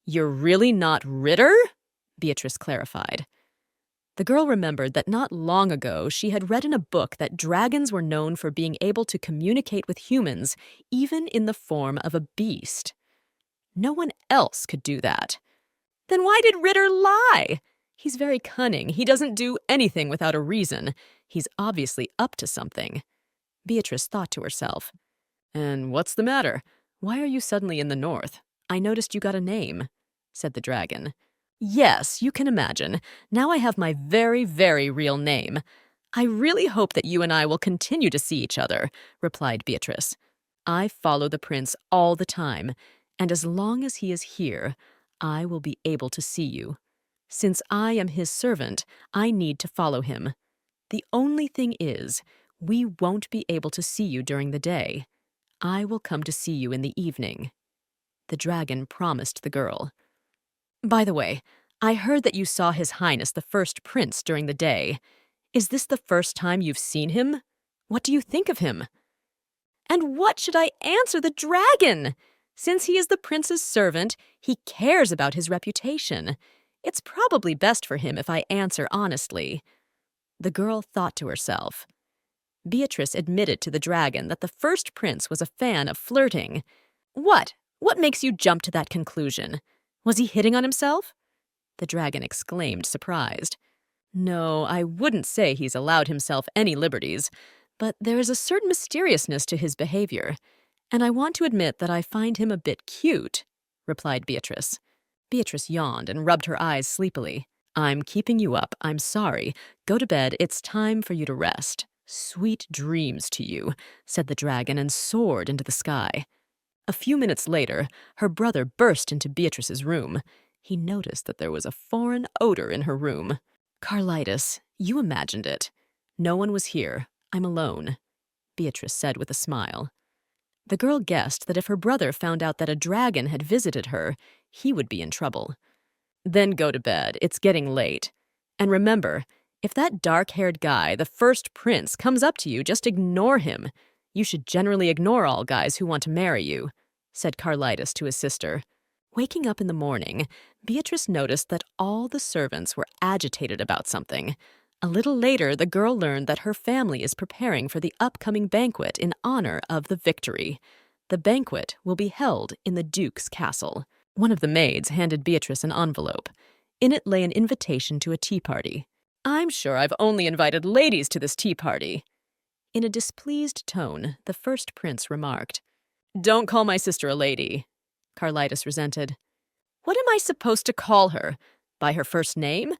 You're really not Ritter? Beatrice clarified. The girl remembered that not long ago she had read in a book that dragons were known for being able to communicate with humans, even in the form of a beast. No one else could do that. Then why did Ritter lie? He's very cunning. He doesn't do anything without a reason. He's obviously up to something. Beatrice thought to herself. And what's the matter? Why are you suddenly in the north? I noticed you got a name, said the dragon. Yes, you can imagine. Now I have my very, very real name. I really hope that you and I will continue to see each other, replied Beatrice. I follow the prince all the time, and as long as he is here, I will be able to see you. Since I am his servant, I need to follow him. The only thing is, we won't be able to see you during the day. I will come to see you in the evening. The dragon promised the girl. By the way, I heard that you saw His Highness the First Prince during the day. Is this the first time you've seen him? What do you think of him? And what should I answer the dragon? Since he is the prince's servant, he cares about his reputation. It's probably best for him if I answer honestly. The girl thought to herself. Beatrice admitted to the dragon that the first prince was a fan of flirting. What? What makes you jump to that conclusion? Was he hitting on himself? The dragon exclaimed, surprised. No, I wouldn't say he's allowed himself any liberties, but there is a certain mysteriousness to his behavior, and I want to admit that I find him a bit cute, replied Beatrice. Beatrice yawned and rubbed her eyes sleepily. I'm keeping you up, I'm sorry. Go to bed, it's time for you to rest. Sweet dreams to you, said the dragon and soared into the sky. A few minutes later, her brother burst into Beatrice's room. He noticed that there was a foreign odor in her room. Carlitis, you imagined it. No one was here. I'm alone, Beatrice said with a smile. The girl guessed that if her brother found out that a dragon had visited her, he would be in trouble. Then go to bed. It's getting late. And remember, if that dark-haired guy, the first prince, comes up to you, just ignore him. You should generally ignore all guys who want to marry you, said Carlitis to his sister. Waking up in the morning, Beatrice noticed that all the servants were agitated about something. A little later, the girl learned that her family is preparing for the upcoming banquet in honor of the victory. The banquet will be held in the Duke's castle. One of the maids handed Beatrice an envelope. In it lay an invitation to a tea party. I'm sure I've only invited ladies to this tea party. In a displeased tone, the first prince remarked, Don't call my sister a lady. Carlitis resented. What am I supposed to call her? By her first name?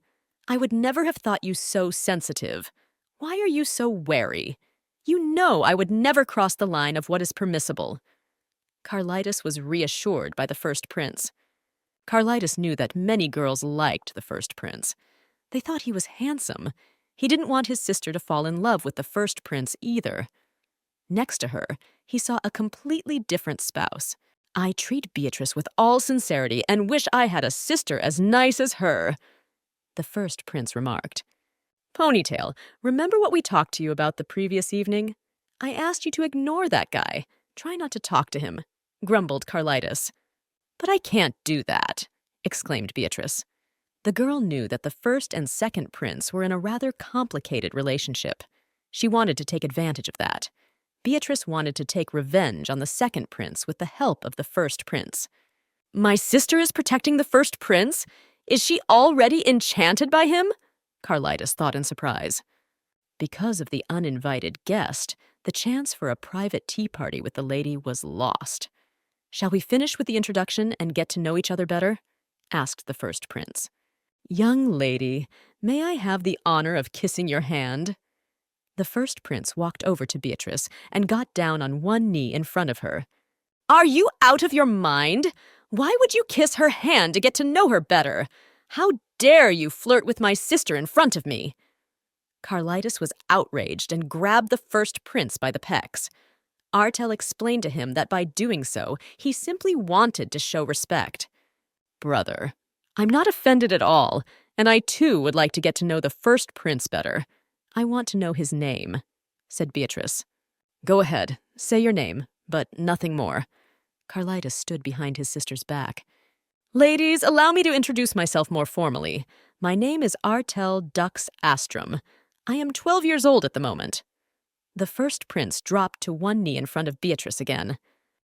I would never have thought you so sensitive. Why are you so wary? You know I would never cross the line of what is permissible. Carlitis was reassured by the first prince. Carlitis knew that many girls liked the first prince. They thought he was handsome. He didn't want his sister to fall in love with the first prince either. Next to her, he saw a completely different spouse. I treat Beatrice with all sincerity and wish I had a sister as nice as her, the first prince remarked. Ponytail, remember what we talked to you about the previous evening? I asked you to ignore that guy. Try not to talk to him, grumbled Carlitis. But I can't do that, exclaimed Beatrice. The girl knew that the first and second prince were in a rather complicated relationship. She wanted to take advantage of that. Beatrice wanted to take revenge on the second prince with the help of the first prince. My sister is protecting the first prince? Is she already enchanted by him? Carlitis thought in surprise. Because of the uninvited guest, the chance for a private tea party with the lady was lost. Shall we finish with the introduction and get to know each other better? Asked the first prince. Young lady, may I have the honor of kissing your hand? The first prince walked over to Beatrice and got down on one knee in front of her. Are you out of your mind? Why would you kiss her hand to get to know her better? How dare you flirt with my sister in front of me? Carlitis was outraged and grabbed the first prince by the pecs. Artel explained to him that by doing so, he simply wanted to show respect. Brother, I'm not offended at all, and I too would like to get to know the first prince better. I want to know his name, said Beatrice. Go ahead, say your name, but nothing more. Carlitis stood behind his sister's back. Ladies, allow me to introduce myself more formally. My name is Artel Dux Astrum. I am 12 years old at the moment. The first prince dropped to one knee in front of Beatrice again.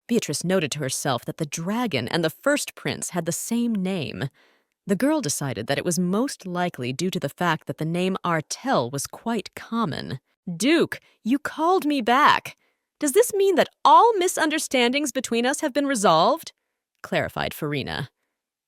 Beatrice noted to herself that the dragon and the first prince had the same name. The girl decided that it was most likely due to the fact that the name Artel was quite common. Duke, you called me back. Does this mean that all misunderstandings between us have been resolved? Clarified Farina.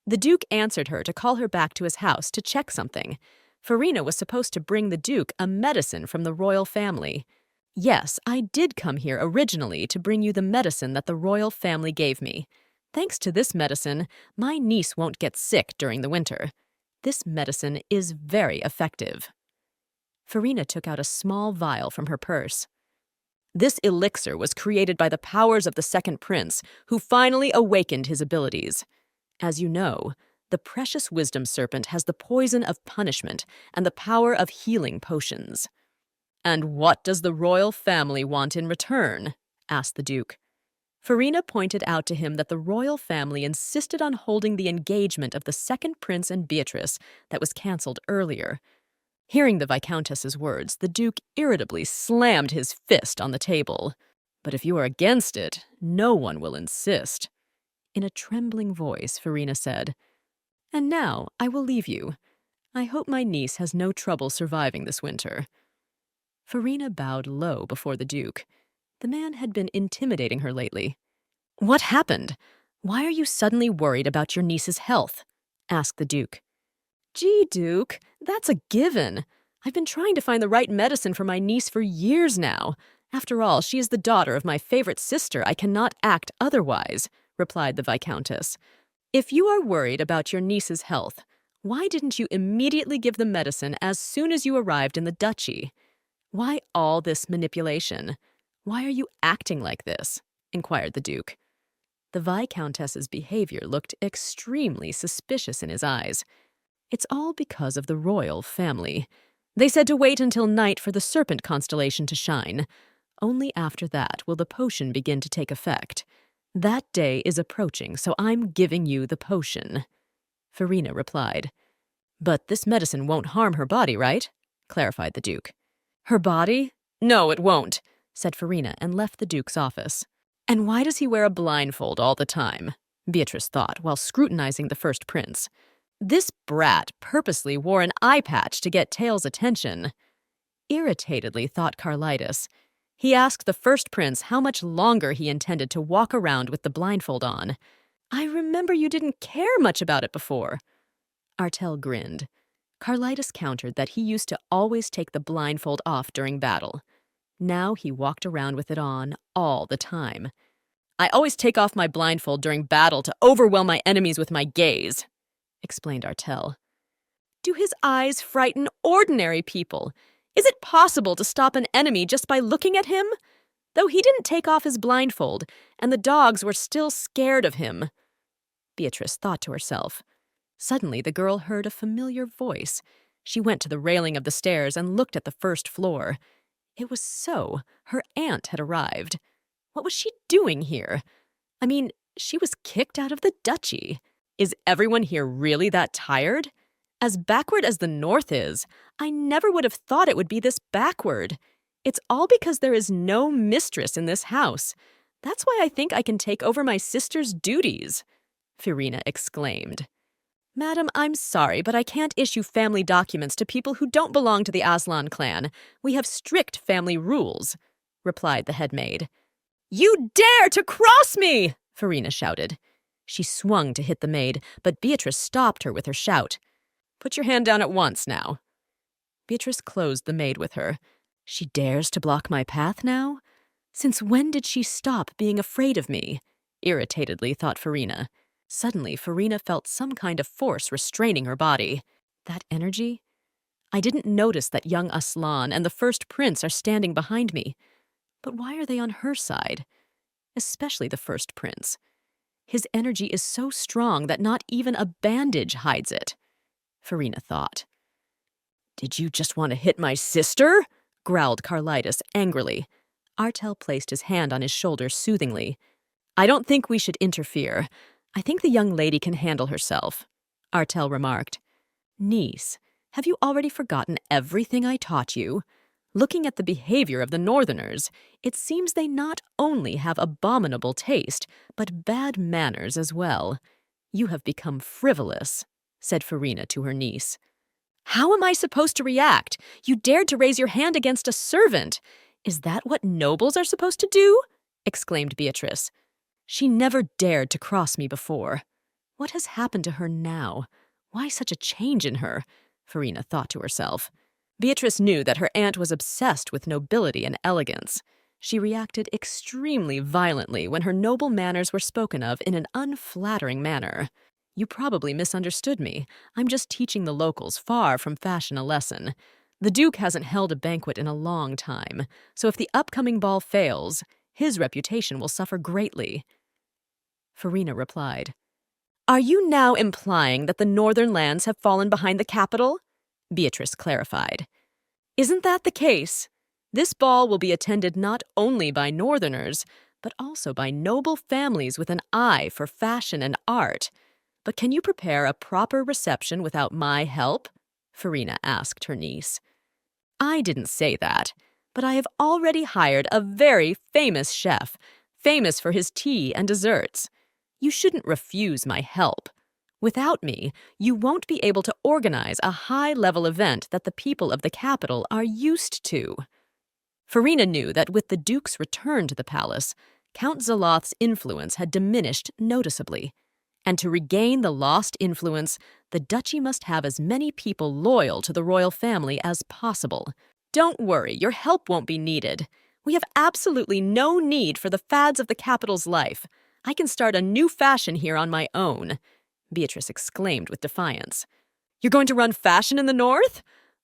The Duke answered her to call her back to his house to check something. Farina was supposed to bring the Duke a medicine from the royal family. Yes, I did come here originally to bring you the medicine that the royal family gave me. Thanks to this medicine, my niece won't get sick during the winter. This medicine is very effective. Farina took out a small vial from her purse. This elixir was created by the powers of the second prince, who finally awakened his abilities. As you know, the precious wisdom serpent has the poison of punishment and the power of healing potions. And what does the royal family want in return? Asked the Duke. Farina pointed out to him that the royal family insisted on holding the engagement of the second prince and Beatrice that was cancelled earlier. Hearing the Viscountess's words, the Duke irritably slammed his fist on the table. But if you are against it, no one will insist. In a trembling voice, Farina said, "And now I will leave you. I hope my niece has no trouble surviving this winter." Farina bowed low before the Duke. The man had been intimidating her lately. "What happened? Why are you suddenly worried about your niece's health?" asked the Duke. "Gee, Duke, that's a given. I've been trying to find the right medicine for my niece for years now. After all, she is the daughter of my favorite sister. I cannot act otherwise," replied the Viscountess. "If you are worried about your niece's health, why didn't you immediately give the medicine as soon as you arrived in the duchy? Why all this manipulation? Why are you acting like this?" inquired the Duke. The Viscountess's behavior looked extremely suspicious in his eyes. "It's all because of the royal family. They said to wait until night for the serpent constellation to shine. Only after that will the potion begin to take effect. That day is approaching, so I'm giving you the potion," Farina replied. "But this medicine won't harm her body, right?" clarified the Duke. "Her body? No, it won't," said Farina and left the Duke's office. "And why does he wear a blindfold all the time?" Beatrice thought while scrutinizing the first prince. "This brat purposely wore an eye patch to get Tail's attention." Irritatedly thought Carlitis. He asked the first prince how much longer he intended to walk around with the blindfold on. "I remember you didn't care much about it before." Artel grinned. Carlitis countered that he used to always take the blindfold off during battle. Now he walked around with it on all the time. "I always take off my blindfold during battle to overwhelm my enemies with my gaze," explained Artel. "Do his eyes frighten ordinary people? Is it possible to stop an enemy just by looking at him? Though he didn't take off his blindfold, and the dogs were still scared of him," Beatrice thought to herself. Suddenly the girl heard a familiar voice. She went to the railing of the stairs and looked at the first floor. It was so. Her aunt had arrived. What was she doing here? I mean, she was kicked out of the duchy. Is everyone here really that tired? As backward as the North is, I never would have thought it would be this backward. It's all because there is no mistress in this house. That's why I think I can take over my sister's duties," Farina exclaimed. "Madam, I'm sorry, but I can't issue family documents to people who don't belong to the Aslan clan. We have strict family rules," replied the headmaid. "You dare to cross me!" Farina shouted. She swung to hit the maid, but Beatrice stopped her with her shout. "Put your hand down at once, now." Beatrice closed the maid with her. She dares to block my path now? Since when did she stop being afraid of me? Irritatedly thought Farina. Suddenly, Farina felt some kind of force restraining her body. That energy? I didn't notice that young Aslan and the first prince are standing behind me. But why are they on her side? Especially the first prince. His energy is so strong that not even a bandage hides it, Farina thought. "Did you just want to hit my sister?" growled Carlitis angrily. Artel placed his hand on his shoulder soothingly. "I don't think we should interfere. I think the young lady can handle herself, Artel remarked. Niece, have you already forgotten everything I taught you? Looking at the behavior of the Northerners, it seems they not only have abominable taste, but bad manners as well. You have become frivolous, said Farina to her niece. How am I supposed to react? You dared to raise your hand against a servant. Is that what nobles are supposed to do? Exclaimed Beatrice. She never dared to cross me before. What has happened to her now? Why such a change in her? Farina thought to herself. Beatrice knew that her aunt was obsessed with nobility and elegance. She reacted extremely violently when her noble manners were spoken of in an unflattering manner. You probably misunderstood me. I'm just teaching the locals far from fashion a lesson. The Duke hasn't held a banquet in a long time, so if the upcoming ball fails, his reputation will suffer greatly. Farina replied, Are you now implying that the northern lands have fallen behind the capital? Beatrice clarified. Isn't that the case? This ball will be attended not only by northerners, but also by noble families with an eye for fashion and art. But can you prepare a proper reception without my help? Farina asked her niece. I didn't say that, but I have already hired a very famous chef, famous for his tea and desserts. You shouldn't refuse my help. Without me, you won't be able to organize a high-level event that the people of the capital are used to. Farina knew that with the Duke's return to the palace, Count Zaloth's influence had diminished noticeably. And to regain the lost influence, the duchy must have as many people loyal to the royal family as possible. Don't worry, your help won't be needed. We have absolutely no need for the fads of the capital's life. I can start a new fashion here on my own, Beatrice exclaimed with defiance. You're going to run fashion in the north?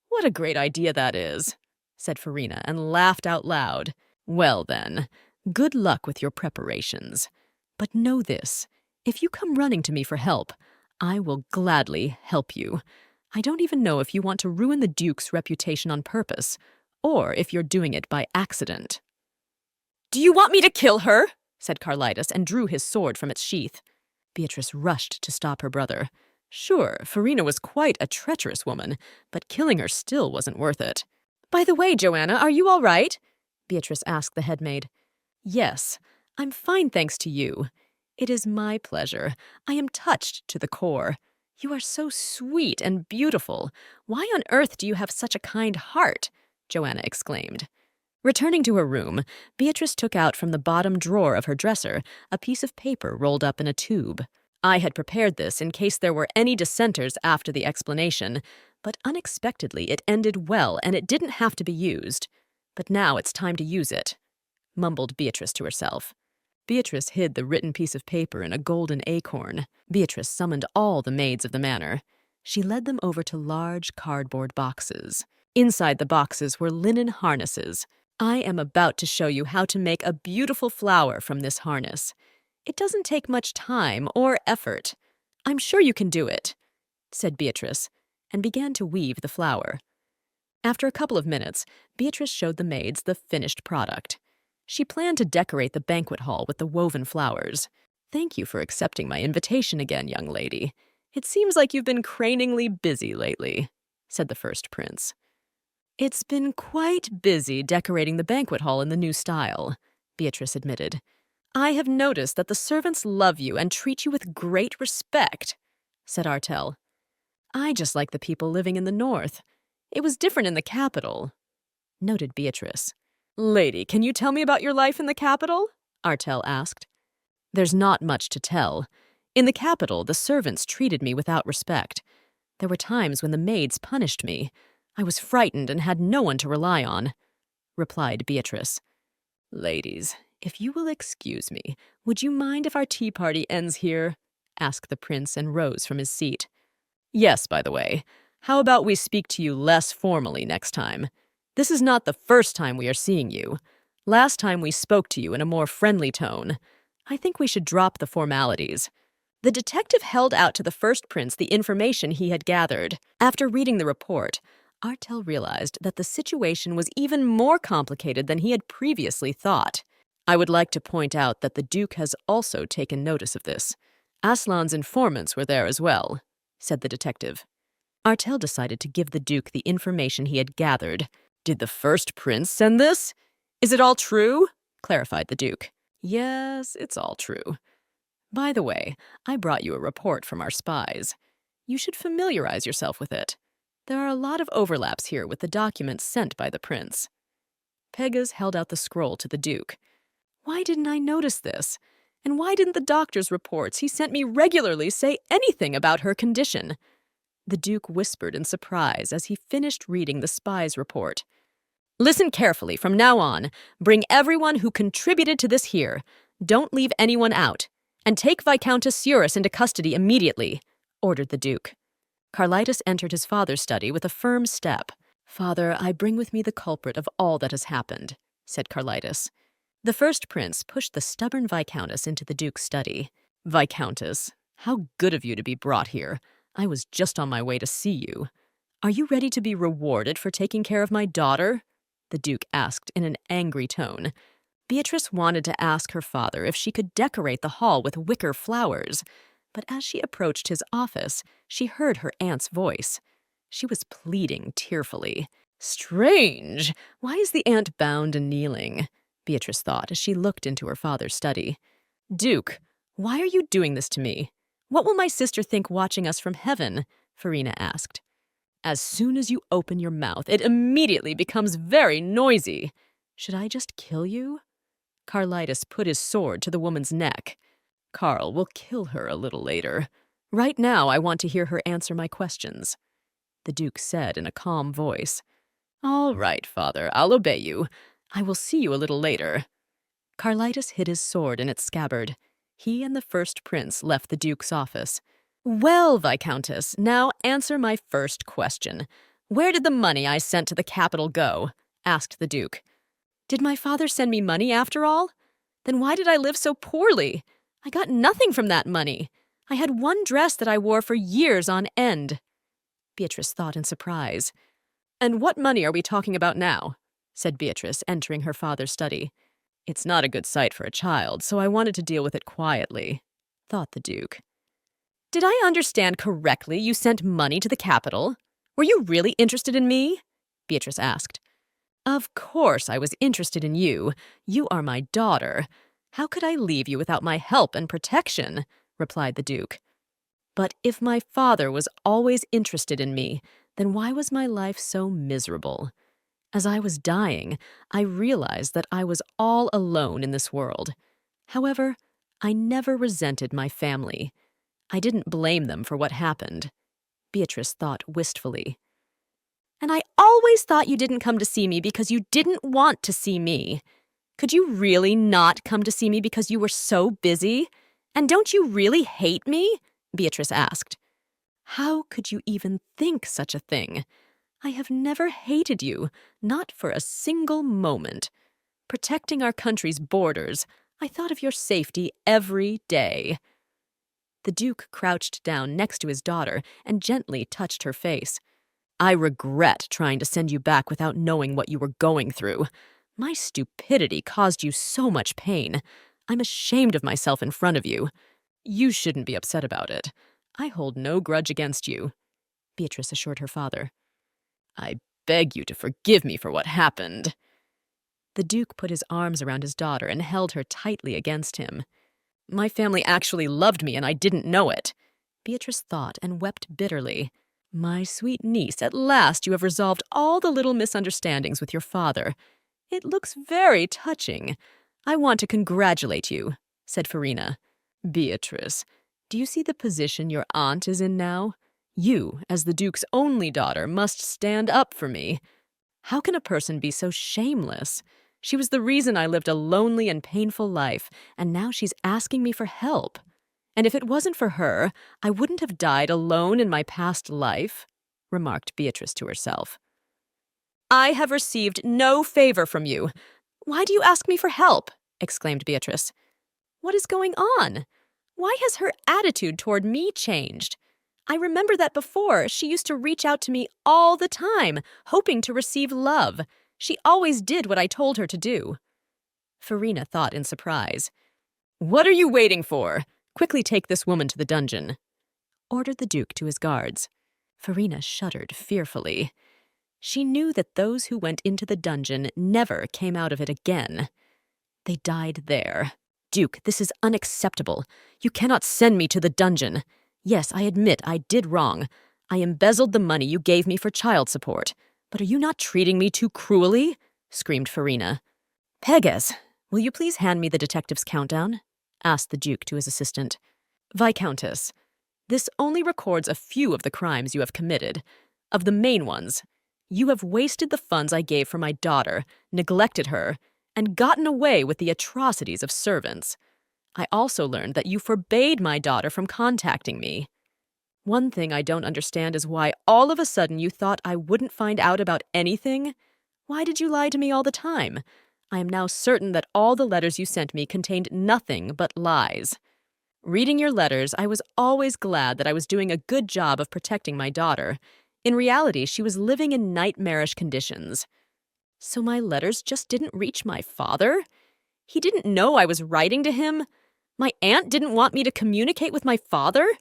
What a great idea that is, said Farina and laughed out loud. Well then, good luck with your preparations. But know this, if you come running to me for help, I will gladly help you. I don't even know if you want to ruin the Duke's reputation on purpose, or if you're doing it by accident. Do you want me to kill her? Said Carlitus and drew his sword from its sheath. Beatrice rushed to stop her brother. Sure, Farina was quite a treacherous woman, but killing her still wasn't worth it. By the way, Joanna, are you all right? Beatrice asked the headmaid. Yes, I'm fine thanks to you. It is my pleasure. I am touched to the core. You are so sweet and beautiful. Why on earth do you have such a kind heart? Joanna exclaimed. Returning to her room, Beatrice took out from the bottom drawer of her dresser a piece of paper rolled up in a tube. I had prepared this in case there were any dissenters after the explanation, but unexpectedly it ended well and it didn't have to be used. But now it's time to use it, mumbled Beatrice to herself. Beatrice hid the written piece of paper in a golden acorn. Beatrice summoned all the maids of the manor. She led them over to large cardboard boxes. Inside the boxes were linen harnesses. I am about to show you how to make a beautiful flower from this harness. It doesn't take much time or effort. I'm sure you can do it, said Beatrice, and began to weave the flower. After a couple of minutes, Beatrice showed the maids the finished product. She planned to decorate the banquet hall with the woven flowers. Thank you for accepting my invitation again, young lady. It seems like you've been craningly busy lately, said the first prince. It's been quite busy decorating the banquet hall in the new style, Beatrice admitted. I have noticed that the servants love you and treat you with great respect, said Artel. I just like the people living in the north. It was different in the capital, noted Beatrice. Lady, can you tell me about your life in the capital? Artel asked. There's not much to tell. In the capital, the servants treated me without respect. There were times when the maids punished me. I was frightened and had no one to rely on, replied Beatrice. Ladies, if you will excuse me, would you mind if our tea party ends here? Asked the prince and rose from his seat. Yes, by the way. How about we speak to you less formally next time? This is not the first time we are seeing you. Last time we spoke to you in a more friendly tone. I think we should drop the formalities. The detective held out to the first prince the information he had gathered. After reading the report, Artel realized that the situation was even more complicated than he had previously thought. I would like to point out that the Duke has also taken notice of this. Aslan's informants were there as well, said the detective. Artel decided to give the Duke the information he had gathered. Did the first prince send this? Is it all true? Clarified the Duke. Yes, it's all true. By the way, I brought you a report from our spies. You should familiarize yourself with it. There are a lot of overlaps here with the documents sent by the prince. Pegas held out the scroll to the Duke. Why didn't I notice this? And why didn't the doctor's reports he sent me regularly say anything about her condition? The Duke whispered in surprise as he finished reading the spy's report. Listen carefully from now on. Bring everyone who contributed to this here. Don't leave anyone out. And take Viscountess Surus into custody immediately, ordered the Duke. Carlitus entered his father's study with a firm step. Father, I bring with me the culprit of all that has happened, said Carlitus. The first prince pushed the stubborn Viscountess into the Duke's study. Viscountess, how good of you to be brought here. I was just on my way to see you. Are you ready to be rewarded for taking care of my daughter? The Duke asked in an angry tone. Beatrice wanted to ask her father if she could decorate the hall with wicker flowers, but as she approached his office, she heard her aunt's voice. She was pleading tearfully. Strange! Why is the aunt bound and kneeling? Beatrice thought as she looked into her father's study. Duke, why are you doing this to me? What will my sister think watching us from heaven? Farina asked. As soon as you open your mouth, it immediately becomes very noisy. Should I just kill you? Carlitus put his sword to the woman's neck. Carl will kill her a little later. Right now, I want to hear her answer my questions. The Duke said in a calm voice. All right, father, I'll obey you. I will see you a little later. Carlitus hid his sword in its scabbard. He and the first prince left the Duke's office. Well, Viscountess, now answer my first question. Where did the money I sent to the capital go? Asked the Duke. Did my father send me money after all? Then why did I live so poorly? I got nothing from that money. I had one dress that I wore for years on end. Beatrice thought in surprise. And what money are we talking about now? Said Beatrice, entering her father's study. It's not a good sight for a child, so I wanted to deal with it quietly, thought the Duke. Did I understand correctly you sent money to the capital? Were you really interested in me? Beatrice asked. Of course I was interested in you. You are my daughter. How could I leave you without my help and protection? Replied the Duke. But if my father was always interested in me, then why was my life so miserable? As I was dying, I realized that I was all alone in this world. However, I never resented my family. I didn't blame them for what happened. Beatrice thought wistfully. And I always thought you didn't come to see me because you didn't want to see me. Could you really not come to see me because you were so busy? And don't you really hate me? Beatrice asked. How could you even think such a thing? I have never hated you, not for a single moment. Protecting our country's borders, I thought of your safety every day. The Duke crouched down next to his daughter and gently touched her face. I regret trying to send you back without knowing what you were going through. My stupidity caused you so much pain. I'm ashamed of myself in front of you. You shouldn't be upset about it. I hold no grudge against you, Beatrice assured her father. I beg you to forgive me for what happened. The Duke put his arms around his daughter and held her tightly against him. My family actually loved me and I didn't know it, Beatrice thought and wept bitterly. My sweet niece, at last you have resolved all the little misunderstandings with your father. It looks very touching. I want to congratulate you, said Farina. Beatrice, do you see the position your aunt is in now? You, as the Duke's only daughter, must stand up for me. How can a person be so shameless? She was the reason I lived a lonely and painful life, and now she's asking me for help. And if it wasn't for her, I wouldn't have died alone in my past life, remarked Beatrice to herself. I have received no favor from you. Why do you ask me for help? Exclaimed Beatrice. What is going on? Why has her attitude toward me changed? I remember that before, she used to reach out to me all the time, hoping to receive love. She always did what I told her to do. Farina thought in surprise. What are you waiting for? Quickly take this woman to the dungeon," ordered the Duke to his guards. Farina shuddered fearfully. She knew that those who went into the dungeon never came out of it again. They died there. "Duke, this is unacceptable. You cannot send me to the dungeon. Yes, I admit I did wrong. I embezzled the money you gave me for child support. But are you not treating me too cruelly?" screamed Farina. "Pegas, will you please hand me the detective's countdown?" asked the Duke to his assistant. "Viscountess, this only records a few of the crimes you have committed. Of the main ones, you have wasted the funds I gave for my daughter, neglected her, and gotten away with the atrocities of servants. I also learned that you forbade my daughter from contacting me. One thing I don't understand is why all of a sudden you thought I wouldn't find out about anything. Why did you lie to me all the time? I am now certain that all the letters you sent me contained nothing but lies. Reading your letters, I was always glad that I was doing a good job of protecting my daughter. In reality, she was living in nightmarish conditions. So my letters just didn't reach my father? He didn't know I was writing to him? My aunt didn't want me to communicate with my father?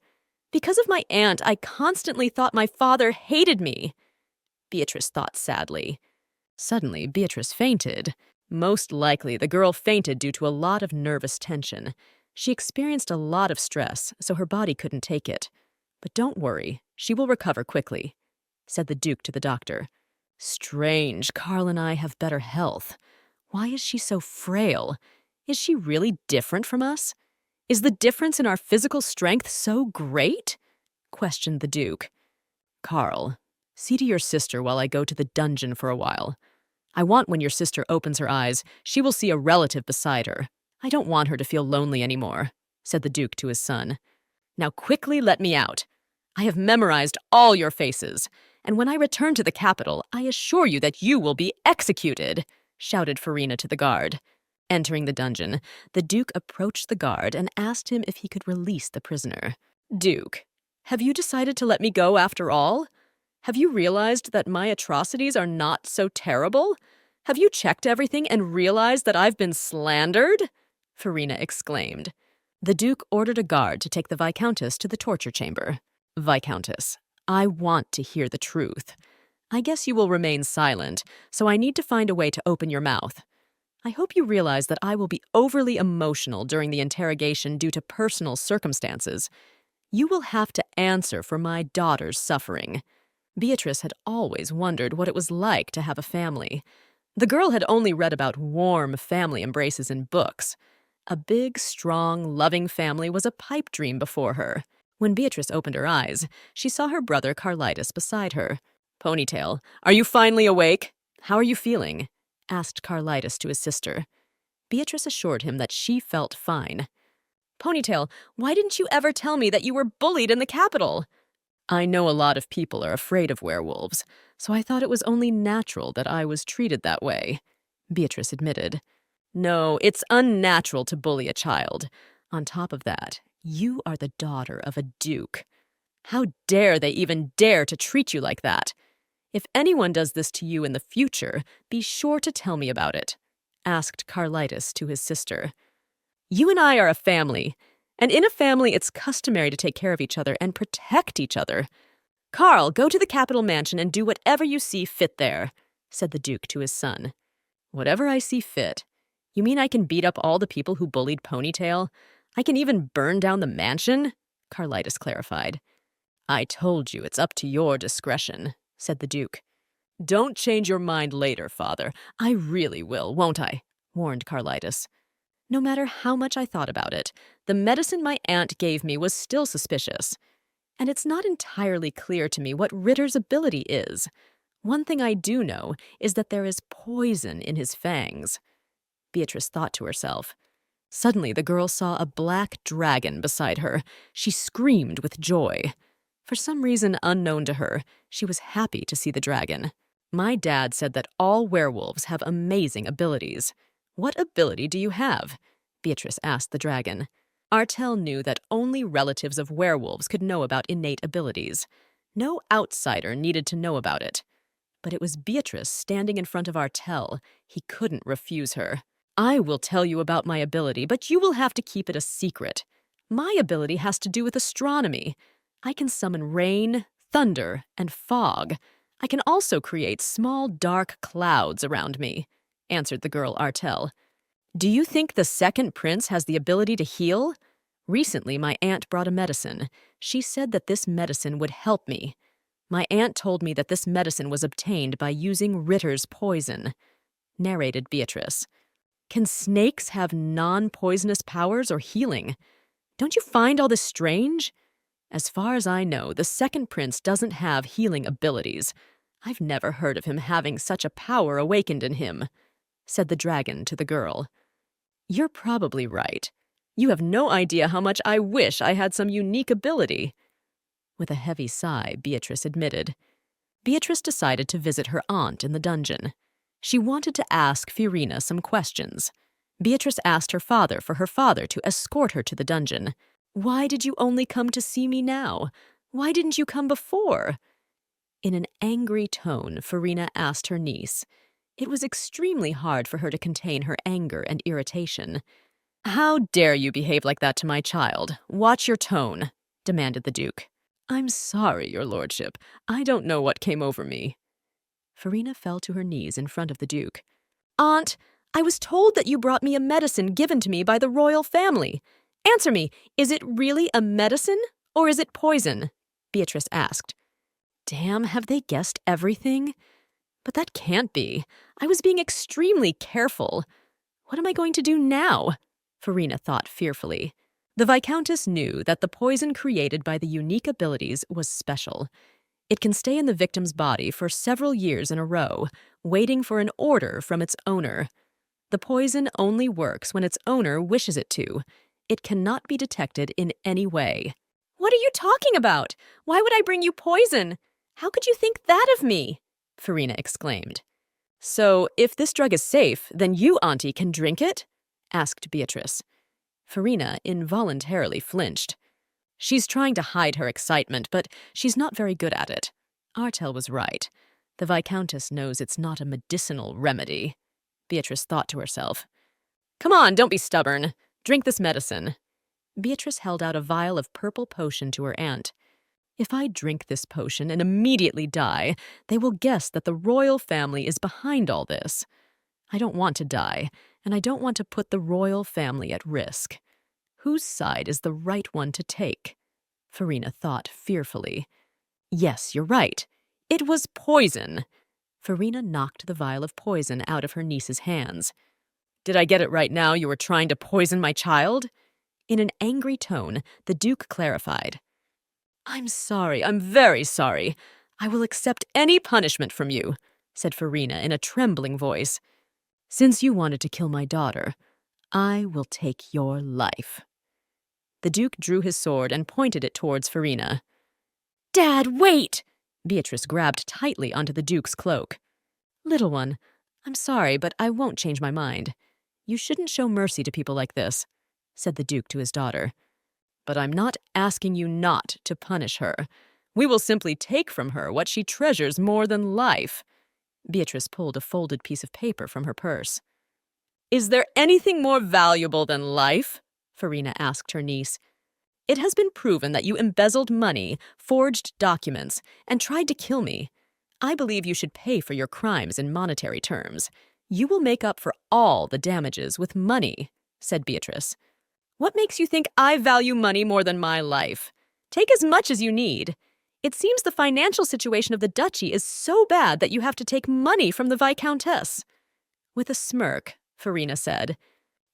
Because of my aunt, I constantly thought my father hated me." Beatrice thought sadly. Suddenly, Beatrice fainted. Most likely, the girl fainted due to a lot of nervous tension. She experienced a lot of stress, so her body couldn't take it. "But don't worry, she will recover quickly," said the Duke to the doctor. "Strange, Carl and I have better health. Why is she so frail? Is she really different from us? Is the difference in our physical strength so great?" questioned the Duke. "Carl, see to your sister while I go to the dungeon for a while. I want when your sister opens her eyes, she will see a relative beside her. I don't want her to feel lonely anymore," said the Duke to his son. "Now quickly let me out. I have memorized all your faces, and when I return to the capital, I assure you that you will be executed," shouted Farina to the guard. Entering the dungeon, the Duke approached the guard and asked him if he could release the prisoner. "Duke, have you decided to let me go after all? Have you realized that my atrocities are not so terrible? Have you checked everything and realized that I've been slandered?" Farina exclaimed. The Duke ordered a guard to take the Viscountess to the torture chamber. "Viscountess, I want to hear the truth. I guess you will remain silent, so I need to find a way to open your mouth. I hope you realize that I will be overly emotional during the interrogation due to personal circumstances. You will have to answer for my daughter's suffering." Beatrice had always wondered what it was like to have a family. The girl had only read about warm family embraces in books. A big, strong, loving family was a pipe dream before her. When Beatrice opened her eyes, she saw her brother Carlitus beside her. "Ponytail, are you finally awake? How are you feeling?" asked Carlitus to his sister. Beatrice assured him that she felt fine. "Ponytail, why didn't you ever tell me that you were bullied in the capital?" "I know a lot of people are afraid of werewolves, so I thought it was only natural that I was treated that way," Beatrice admitted. "No, it's unnatural to bully a child. On top of that, you are the daughter of a duke. How dare they even dare to treat you like that? If anyone does this to you in the future, be sure to tell me about it," asked Carlitus to his sister. "You and I are a family, and in a family it's customary to take care of each other and protect each other. Carl, go to the capital mansion and do whatever you see fit there," said the Duke to his son. "Whatever I see fit? You mean I can beat up all the people who bullied Ponytail? I can even burn down the mansion?" Carlitus clarified. "I told you it's up to your discretion," said the Duke. "Don't change your mind later, father. I really will, won't I?" warned Carlitus. No matter how much I thought about it, the medicine my aunt gave me was still suspicious. And it's not entirely clear to me what Ritter's ability is. One thing I do know is that there is poison in his fangs. Beatrice thought to herself. Suddenly, the girl saw a black dragon beside her. She screamed with joy. For some reason unknown to her, she was happy to see the dragon. "My dad said that all werewolves have amazing abilities. What ability do you have?" Beatrice asked the dragon. Artel knew that only relatives of werewolves could know about innate abilities. No outsider needed to know about it. But it was Beatrice standing in front of Artel. He couldn't refuse her. "I will tell you about my ability, but you will have to keep it a secret," My ability has to do with astronomy. I can summon rain, thunder, and fog. I can also create small, dark clouds around me," answered the girl Artel. "Do you think the second prince has the ability to heal? Recently, my aunt brought a medicine. She said that this medicine would help me. My aunt told me that this medicine was obtained by using Ritter's poison," narrated Beatrice. "Can snakes have non-poisonous powers or healing? Don't you find all this strange? As far as I know, the second prince doesn't have healing abilities. I've never heard of him having such a power awakened in him," said the dragon to the girl. "You're probably right. You have no idea how much I wish I had some unique ability." With a heavy sigh, Beatrice admitted. Beatrice decided to visit her aunt in the dungeon. She wanted to ask Furina some questions. Beatrice asked her father for her father to escort her to the dungeon. "Why did you only come to see me now? Why didn't you come before?" In an angry tone, Furina asked her niece. It was extremely hard for her to contain her anger and irritation. "How dare you behave like that to my child? Watch your tone," demanded the Duke. "I'm sorry, your lordship. I don't know what came over me." Furina fell to her knees in front of the Duke. "Aunt, I was told that you brought me a medicine given to me by the royal family. Answer me, is it really a medicine or is it poison?" Beatrice asked. Damn, have they guessed everything? But that can't be. I was being extremely careful. What am I going to do now? Furina thought fearfully. The Viscountess knew that the poison created by the unique abilities was special. It can stay in the victim's body for several years in a row, waiting for an order from its owner. The poison only works when its owner wishes it to. It cannot be detected in any way. "What are you talking about? Why would I bring you poison? How could you think that of me?" Furina exclaimed. "So, if this drug is safe, then you, Auntie, can drink it?" asked Beatrice. Furina involuntarily flinched. She's trying to hide her excitement, but she's not very good at it. Artel was right. The Viscountess knows it's not a medicinal remedy. Beatrice thought to herself. "Come on, don't be stubborn. Drink this medicine." Beatrice held out a vial of purple potion to her aunt. "If I drink this potion and immediately die, they will guess that the royal family is behind all this. I don't want to die, and I don't want to put the royal family at risk. Whose side is the right one to take?" Furina thought fearfully. "Yes, you're right. It was poison." Furina knocked the vial of poison out of her niece's hands. "Did I get it right now? You were trying to poison my child?" In an angry tone, the Duke clarified. "I'm sorry. I'm very sorry. I will accept any punishment from you," said Furina in a trembling voice. "Since you wanted to kill my daughter, I will take your life." The Duke drew his sword and pointed it towards Furina. "Dad, wait!" Beatrice grabbed tightly onto the Duke's cloak. "Little one, I'm sorry, but I won't change my mind. You shouldn't show mercy to people like this," said the Duke to his daughter. "But I'm not asking you not to punish her. We will simply take from her what she treasures more than life." Beatrice pulled a folded piece of paper from her purse. "Is there anything more valuable than life?" Furina asked her niece. "It has been proven that you embezzled money, forged documents, and tried to kill me. I believe you should pay for your crimes in monetary terms. You will make up for all the damages with money," said Beatrice. "What makes you think I value money more than my life? Take as much as you need. It seems the financial situation of the duchy is so bad that you have to take money from the Viscountess." With a smirk, Furina said,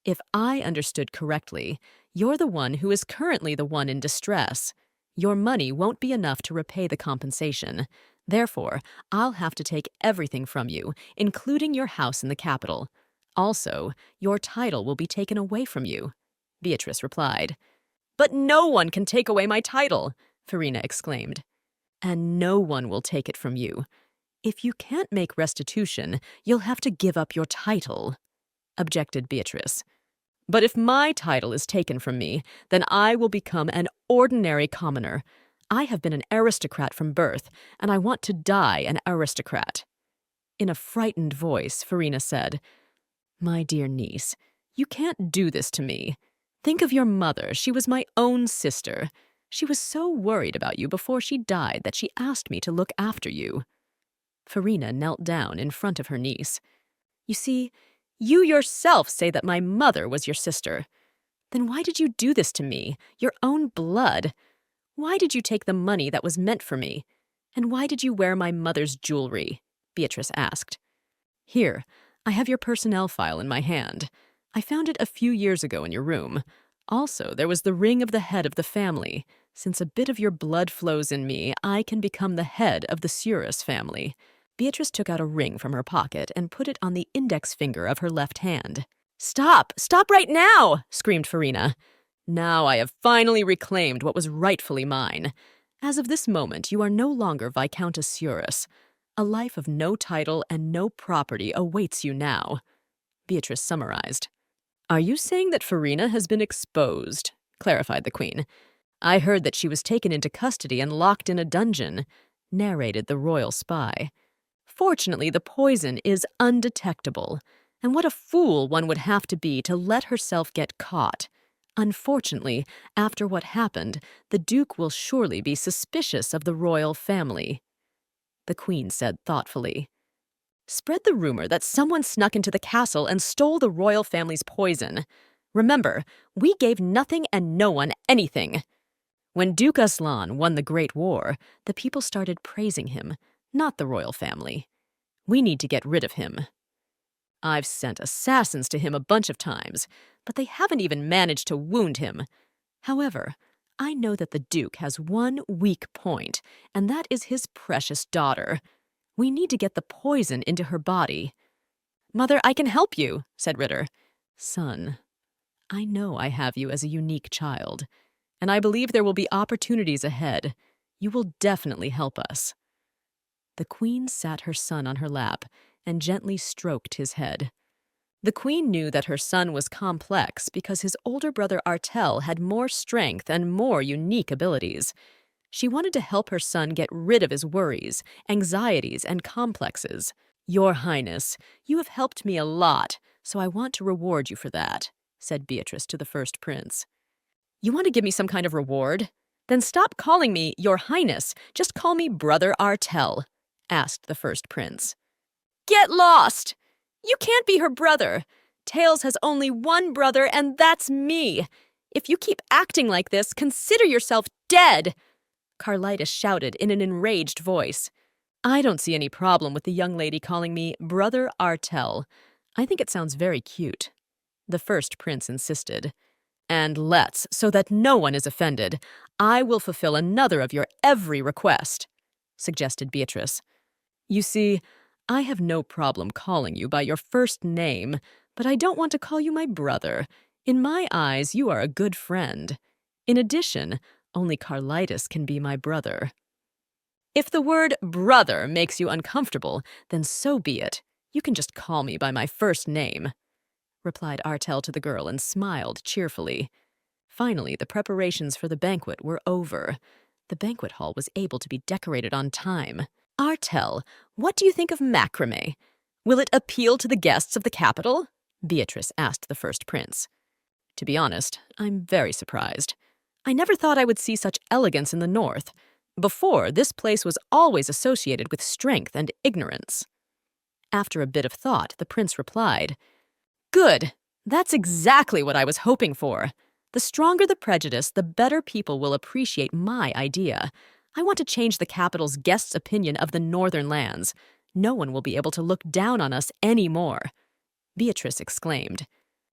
"If I understood correctly, you're the one who is currently the one in distress. Your money won't be enough to repay the compensation. Therefore, I'll have to take everything from you, including your house in the capital. Also, your title will be taken away from you," Beatrice replied. "But no one can take away my title," Furina exclaimed. "And no one will take it from you. If you can't make restitution, you'll have to give up your title," objected Beatrice. "But if my title is taken from me, then I will become an ordinary commoner. I have been an aristocrat from birth, and I want to die an aristocrat." In a frightened voice, Furina said, "My dear niece, you can't do this to me. Think of your mother. She was my own sister. She was so worried about you before she died that she asked me to look after you." Farina knelt down in front of her niece. "You see, you yourself say that my mother was your sister. Then why did you do this to me, your own blood? Why did you take the money that was meant for me? And why did you wear my mother's jewelry?" Beatrice asked. "Here, I have your personnel file in my hand. I found it a few years ago in your room. Also, there was the ring of the head of the family. Since a bit of your blood flows in me, I can become the head of the Surus family." Beatrice took out a ring from her pocket and put it on the index finger of her left hand. "Stop! Stop right now!" screamed Farina. "Now I have finally reclaimed what was rightfully mine. As of this moment, you are no longer Viscountess Surus. A life of no title and no property awaits you now." Beatrice summarized. "Are you saying that Farina has been exposed?" clarified the Queen. "I heard that she was taken into custody and locked in a dungeon," narrated the royal spy. "Fortunately, the poison is undetectable, and what a fool one would have to be to let herself get caught. Unfortunately, after what happened, the Duke will surely be suspicious of the royal family." The Queen said thoughtfully, "Spread the rumor that someone snuck into the castle and stole the royal family's poison. Remember, we gave nothing and no one anything. When Duke Aslan won the Great War, the people started praising him, not the royal family. We need to get rid of him. I've sent assassins to him a bunch of times, but they haven't even managed to wound him. However, I know that the Duke has one weak point, and that is his precious daughter. We need to get the poison into her body." "Mother, I can help you," said Ritter. "Son, I know I have you as a unique child, and I believe there will be opportunities ahead. You will definitely help us." The Queen sat her son on her lap and gently stroked his head. The Queen knew that her son was complex because his older brother Artel had more strength and more unique abilities. She wanted to help her son get rid of his worries, anxieties, and complexes. "Your Highness, you have helped me a lot, so I want to reward you for that," said Beatrice to the first prince. "You want to give me some kind of reward? Then stop calling me Your Highness. Just call me Brother Artel," asked the first prince. "Get lost! You can't be her brother. Tails has only one brother, and that's me. If you keep acting like this, consider yourself dead," Carlitas shouted in an enraged voice. "I don't see any problem with the young lady calling me Brother Artel. I think it sounds very cute," the first prince insisted. "And let's, so that no one is offended, I will fulfill another of your every request," suggested Beatrice. "You see, I have no problem calling you by your first name, but I don't want to call you my brother. In my eyes, you are a good friend. In addition, only Carlitas can be my brother." "If the word brother makes you uncomfortable, then so be it. You can just call me by my first name," replied Artel to the girl and smiled cheerfully. Finally, the preparations for the banquet were over. The banquet hall was able to be decorated on time. "Artel, what do you think of macrame? Will it appeal to the guests of the capital?" Beatrice asked the first prince. "To be honest, I'm very surprised. I never thought I would see such elegance in the north. Before, this place was always associated with strength and ignorance." After a bit of thought, the prince replied, "Good! That's exactly what I was hoping for. The stronger the prejudice, the better people will appreciate my idea. I want to change the capital's guests' opinion of the northern lands. No one will be able to look down on us anymore," Beatrice exclaimed.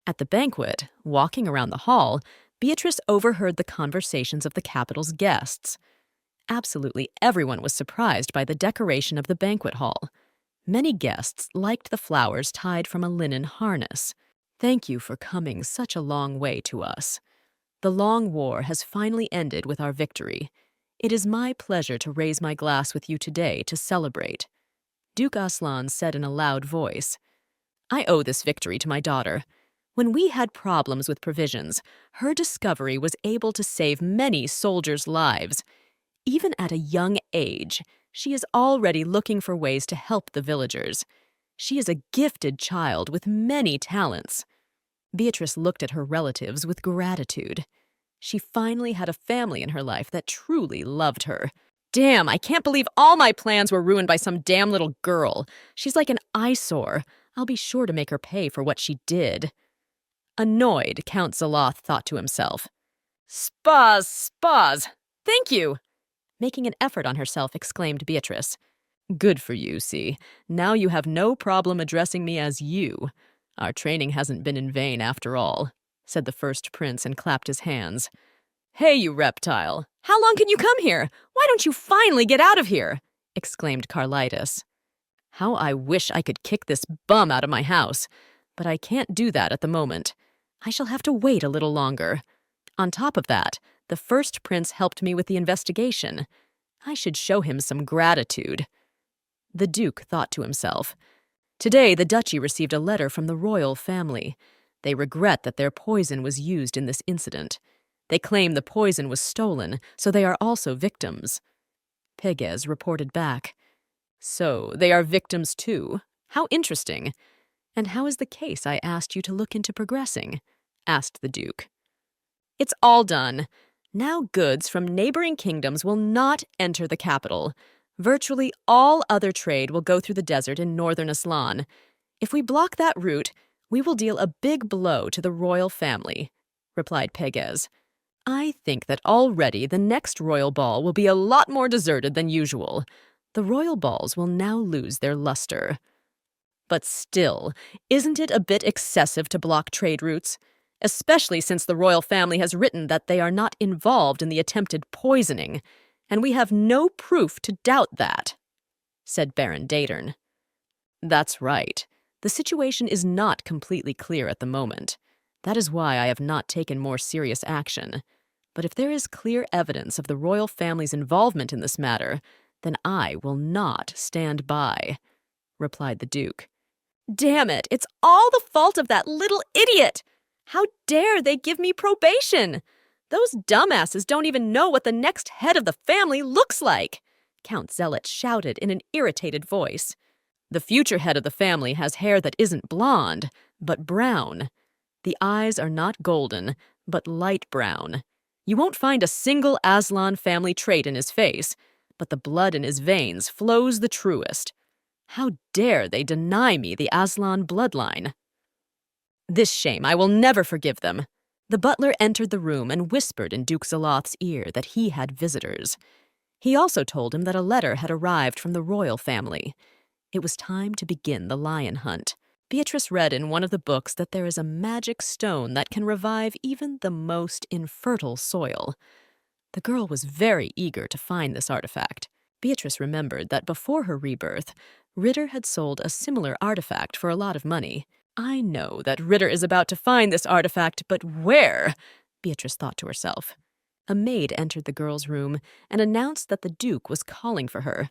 At the banquet, walking around the hall, Beatrice overheard the conversations of the capital's guests. Absolutely everyone was surprised by the decoration of the banquet hall. Many guests liked the flowers tied from a linen harness. "Thank you for coming such a long way to us. The long war has finally ended with our victory. It is my pleasure to raise my glass with you today to celebrate," Duke Aslan said in a loud voice. "I owe this victory to my daughter. When we had problems with provisions, her discovery was able to save many soldiers' lives. Even at a young age, she is already looking for ways to help the villagers. She is a gifted child with many talents." Beatrice looked at her relatives with gratitude. She finally had a family in her life that truly loved her. Damn, I can't believe all my plans were ruined by some damn little girl. She's like an eyesore. I'll be sure to make her pay for what she did. Annoyed, Count Zaloth thought to himself. Spaz! Thank you! Making an effort on herself, exclaimed Beatrice. Good for you, see. Now you have no problem addressing me as you. Our training hasn't been in vain after all, said the first prince and clapped his hands. Hey, you reptile! How long can you come here? Why don't you finally get out of here? Exclaimed Carlitis. How I wish I could kick this bum out of my house, but I can't do that at the moment. I shall have to wait a little longer. On top of that, the first prince helped me with the investigation. I should show him some gratitude. The Duke thought to himself. Today, the duchy received a letter from the royal family. They regret that their poison was used in this incident. They claim the poison was stolen, so they are also victims. Pegues reported back. So, they are victims too? How interesting. And how is the case I asked you to look into progressing? Asked the Duke. It's all done. Now goods from neighboring kingdoms will not enter the capital. Virtually all other trade will go through the desert in northern Aslan. If we block that route, we will deal a big blow to the royal family, replied Pegues. I think that already the next royal ball will be a lot more deserted than usual. The royal balls will now lose their luster. But still, isn't it a bit excessive to block trade routes? Especially since the royal family has written that they are not involved in the attempted poisoning, and we have no proof to doubt that, said Baron Datern. That's right. The situation is not completely clear at the moment. That is why I have not taken more serious action. But if there is clear evidence of the royal family's involvement in this matter, then I will not stand by, replied the Duke. Damn it, it's all the fault of that little idiot! How dare they give me probation? Those dumbasses don't even know what the next head of the family looks like, Count Zealot shouted in an irritated voice. The future head of the family has hair that isn't blonde, but brown. The eyes are not golden, but light brown. You won't find a single Aslan family trait in his face, but the blood in his veins flows the truest. How dare they deny me the Aslan bloodline? This shame I will never forgive them. The butler entered the room and whispered in Duke Zaloth's ear that he had visitors. He also told him that a letter had arrived from the royal family. It was time to begin the lion hunt. Beatrice read in one of the books that there is a magic stone that can revive even the most infertile soil. The girl was very eager to find this artifact. Beatrice remembered that before her rebirth, Ritter had sold a similar artifact for a lot of money. I know that Ritter is about to find this artifact, but where? Beatrice thought to herself. A maid entered the girl's room and announced that the Duke was calling for her.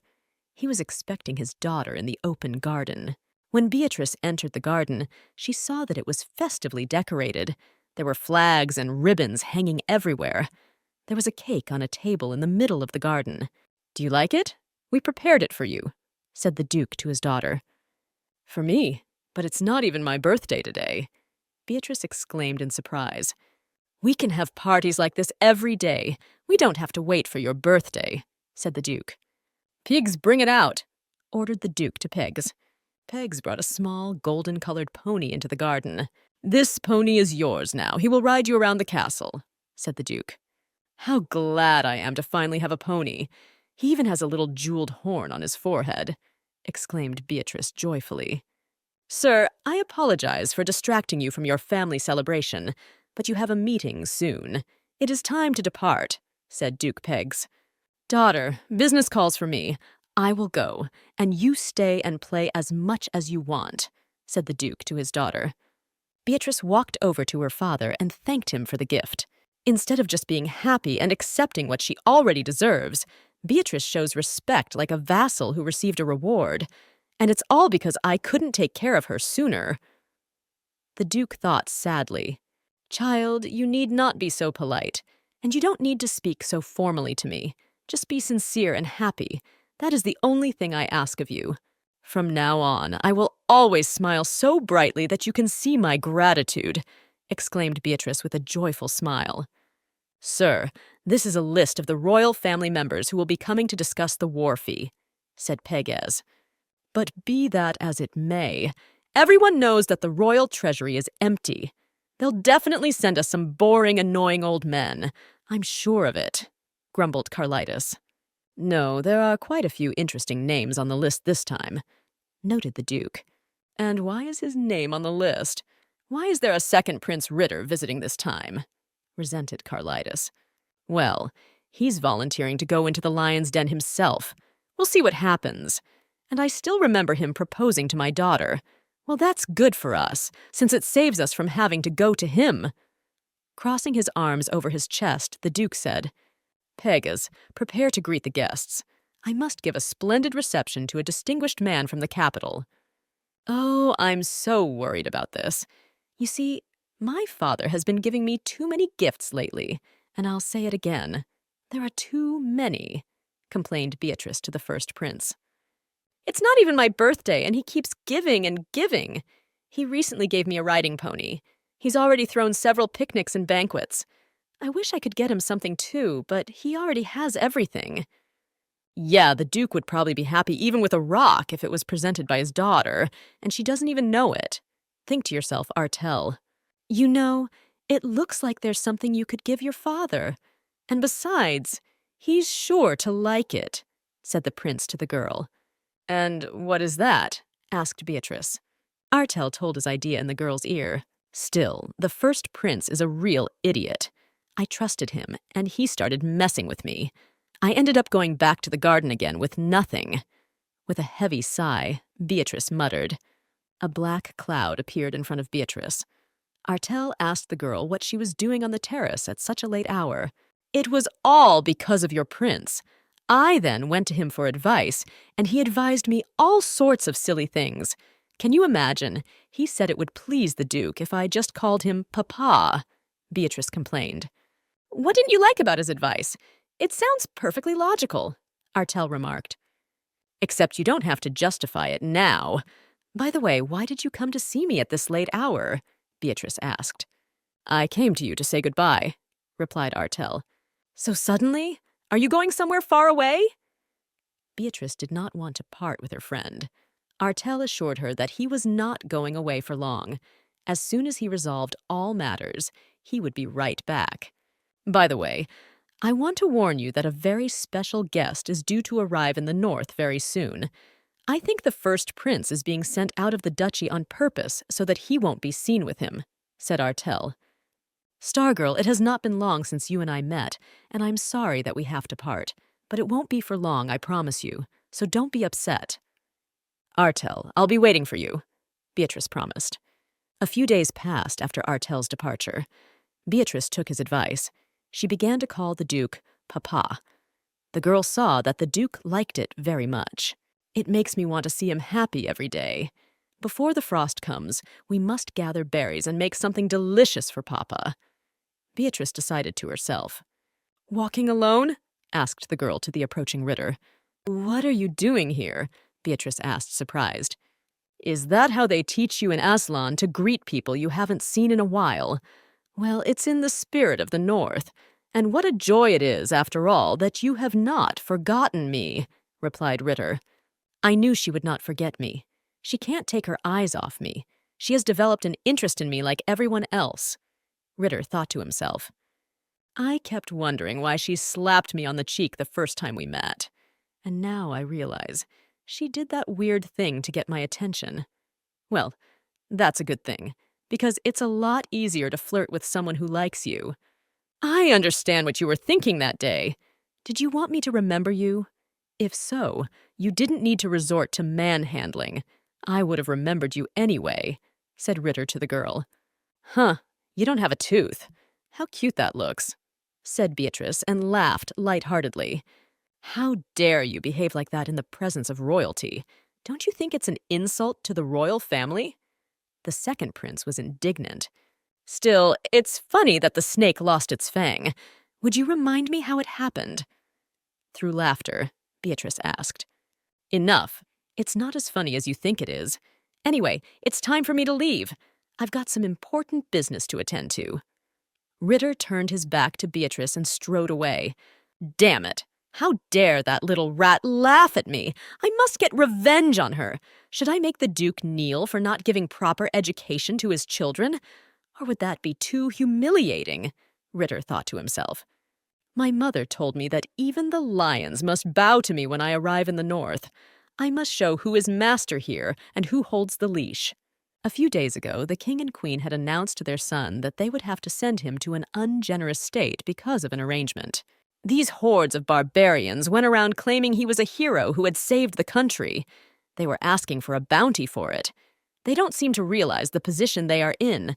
He was expecting his daughter in the open garden. When Beatrice entered the garden, she saw that it was festively decorated. There were flags and ribbons hanging everywhere. There was a cake on a table in the middle of the garden. Do you like it? We prepared it for you, said the Duke to his daughter. For me? But it's not even my birthday today, Beatrice exclaimed in surprise. We can have parties like this every day. We don't have to wait for your birthday, said the Duke. Pigs, bring it out, ordered the Duke to Pegs. Pegs brought a small, golden-colored pony into the garden. This pony is yours now. He will ride you around the castle, said the Duke. How glad I am to finally have a pony. He even has a little jeweled horn on his forehead, exclaimed Beatrice joyfully. Sir, I apologize for distracting you from your family celebration, but you have a meeting soon. It is time to depart, said Duke Pegs. Daughter, business calls for me. I will go, and you stay and play as much as you want, said the Duke to his daughter. Beatrice walked over to her father and thanked him for the gift. Instead of just being happy and accepting what she already deserves, Beatrice shows respect like a vassal who received a reward. And it's all because I couldn't take care of her sooner. The Duke thought sadly. Child, you need not be so polite, and you don't need to speak so formally to me. Just be sincere and happy. That is the only thing I ask of you. From now on, I will always smile so brightly that you can see my gratitude. exclaimed Beatrice with a joyful smile. "Sir, this is a list of the royal family members who will be coming to discuss the war fee," said Pégase. "But be that as it may, everyone knows that the royal treasury is empty. They'll definitely send us some boring, annoying old men. I'm sure of it," grumbled Carlitos. "No, there are quite a few interesting names on the list this time," noted the Duke. "And why is his name on the list? Why is there a second Prince Ritter visiting this time?" resented Carlitos. "Well, he's volunteering to go into the lion's den himself. We'll see what happens. And I still remember him proposing to my daughter. Well, that's good for us, since it saves us from having to go to him." Crossing his arms over his chest, the Duke said, "Pégase, prepare to greet the guests. I must give a splendid reception to a distinguished man from the capital." "Oh, I'm so worried about this. You see, my father has been giving me too many gifts lately, and I'll say it again. There are too many," complained Beatrice to the first prince. "It's not even my birthday, and he keeps giving and giving. He recently gave me a riding pony. He's already thrown several picnics and banquets. I wish I could get him something too, but he already has everything." "Yeah, the Duke would probably be happy even with a rock if it was presented by his daughter, and she doesn't even know it. Think to yourself, Artel. You know, it looks like there's something you could give your father. And besides, he's sure to like it," said the prince to the girl. "And what is that?" asked Beatrice. Artel told his idea in the girl's ear. "Still, the first prince is a real idiot. I trusted him, and he started messing with me. I ended up going back to the garden again with nothing." With a heavy sigh, Beatrice muttered. A black cloud appeared in front of Beatrice. Artel asked the girl what she was doing on the terrace at such a late hour. "It was all because of your prince. I then went to him for advice, and he advised me all sorts of silly things. Can you imagine? He said it would please the Duke if I just called him Papa," Beatrice complained. "What didn't you like about his advice? It sounds perfectly logical," Artel remarked. "Except you don't have to justify it now. By the way, why did you come to see me at this late hour?" Beatrice asked. "I came to you to say goodbye," replied Artel. "So suddenly? Are you going somewhere far away?" Beatrice did not want to part with her friend. Artel assured her that he was not going away for long. As soon as he resolved all matters, he would be right back. "By the way, I want to warn you that a very special guest is due to arrive in the north very soon. I think the first prince is being sent out of the duchy on purpose so that he won't be seen with him," said Artel. "Stargirl, it has not been long since you and I met, and I'm sorry that we have to part. But it won't be for long, I promise you, so don't be upset." "Artel, I'll be waiting for you," Beatrice promised. A few days passed after Artel's departure. Beatrice took his advice. She began to call the Duke Papa. The girl saw that the Duke liked it very much. "It makes me want to see him happy every day. Before the frost comes, we must gather berries and make something delicious for Papa." Beatrice decided to herself. "Walking alone?" asked the girl to the approaching Ritter. "What are you doing here?" Beatrice asked, surprised. "Is that how they teach you in Aslan to greet people you haven't seen in a while? Well, it's in the spirit of the North. And what a joy it is, after all, that you have not forgotten me," replied Ritter. "I knew she would not forget me. She can't take her eyes off me. She has developed an interest in me like everyone else." Ritter thought to himself. "I kept wondering why she slapped me on the cheek the first time we met. And now I realize she did that weird thing to get my attention. Well, that's a good thing, because it's a lot easier to flirt with someone who likes you. I understand what you were thinking that day. Did you want me to remember you? If so, you didn't need to resort to manhandling. I would have remembered you anyway," said Ritter to the girl. "Huh, you don't have a tooth. How cute that looks," said Beatrice and laughed lightheartedly. "How dare you behave like that in the presence of royalty? Don't you think it's an insult to the royal family?" The second prince was indignant. "Still, it's funny that the snake lost its fang. Would you remind me how it happened?" Through laughter, Beatrice asked. "Enough. It's not as funny as you think it is. Anyway, it's time for me to leave. I've got some important business to attend to." Ritter turned his back to Beatrice and strode away. "Damn it! How dare that little rat laugh at me? I must get revenge on her. Should I make the Duke kneel for not giving proper education to his children? Or would that be too humiliating?" Ritter thought to himself. "My mother told me that even the lions must bow to me when I arrive in the north. I must show who is master here and who holds the leash." A few days ago, the king and queen had announced to their son that they would have to send him to an ungenerous state because of an arrangement. These hordes of barbarians went around claiming he was a hero who had saved the country. They were asking for a bounty for it. They don't seem to realize the position they are in.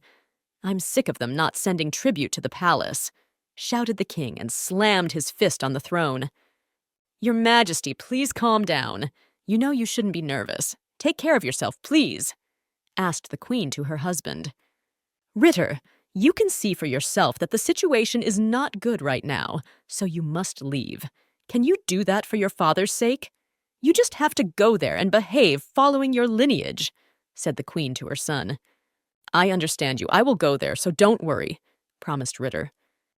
"I'm sick of them not sending tribute to the palace," shouted the king and slammed his fist on the throne. "Your Majesty, please calm down. You know you shouldn't be nervous. Take care of yourself, please," asked the queen to her husband. "Ritter, you can see for yourself that the situation is not good right now, so you must leave. Can you do that for your father's sake? You just have to go there and behave following your lineage," said the queen to her son. "I understand you. I will go there, so don't worry," promised Ritter.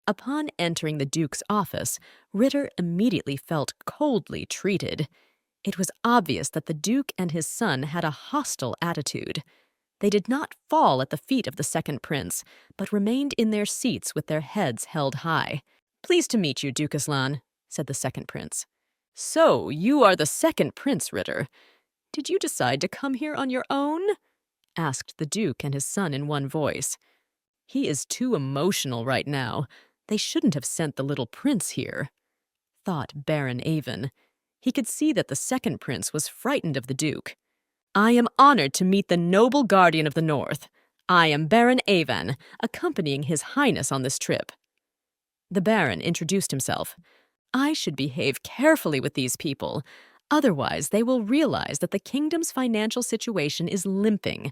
Upon entering the Duke's office, Ritter immediately felt coldly treated. It was obvious that the Duke and his son had a hostile attitude. They did not fall at the feet of the second prince, but remained in their seats with their heads held high. "Pleased to meet you, Duke Aslan," said the second prince. "So, you are the second prince, Ritter. Did you decide to come here on your own?" asked the Duke and his son in one voice. "He is too emotional right now. They shouldn't have sent the little prince here," thought Baron Avon. He could see that the second prince was frightened of the Duke. "I am honored to meet the noble guardian of the North. I am Baron Avon, accompanying His Highness on this trip." The Baron introduced himself. "I should behave carefully with these people. Otherwise, they will realize that the kingdom's financial situation is limping.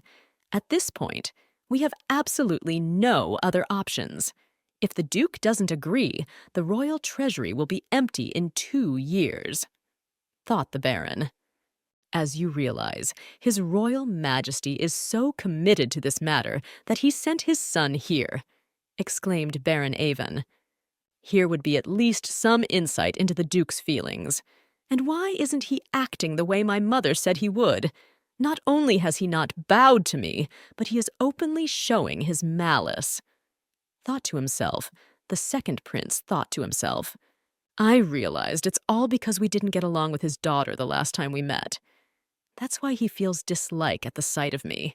At this point, we have absolutely no other options. If the Duke doesn't agree, the royal treasury will be empty in 2 years," thought the Baron. "As you realize, His Royal Majesty is so committed to this matter that he sent his son here," exclaimed Baron Avon. "Here would be at least some insight into the Duke's feelings. And why isn't he acting the way my mother said he would? Not only has he not bowed to me, but he is openly showing his malice." Thought to himself, the second prince thought to himself, "I realized it's all because we didn't get along with his daughter the last time we met. That's why he feels dislike at the sight of me.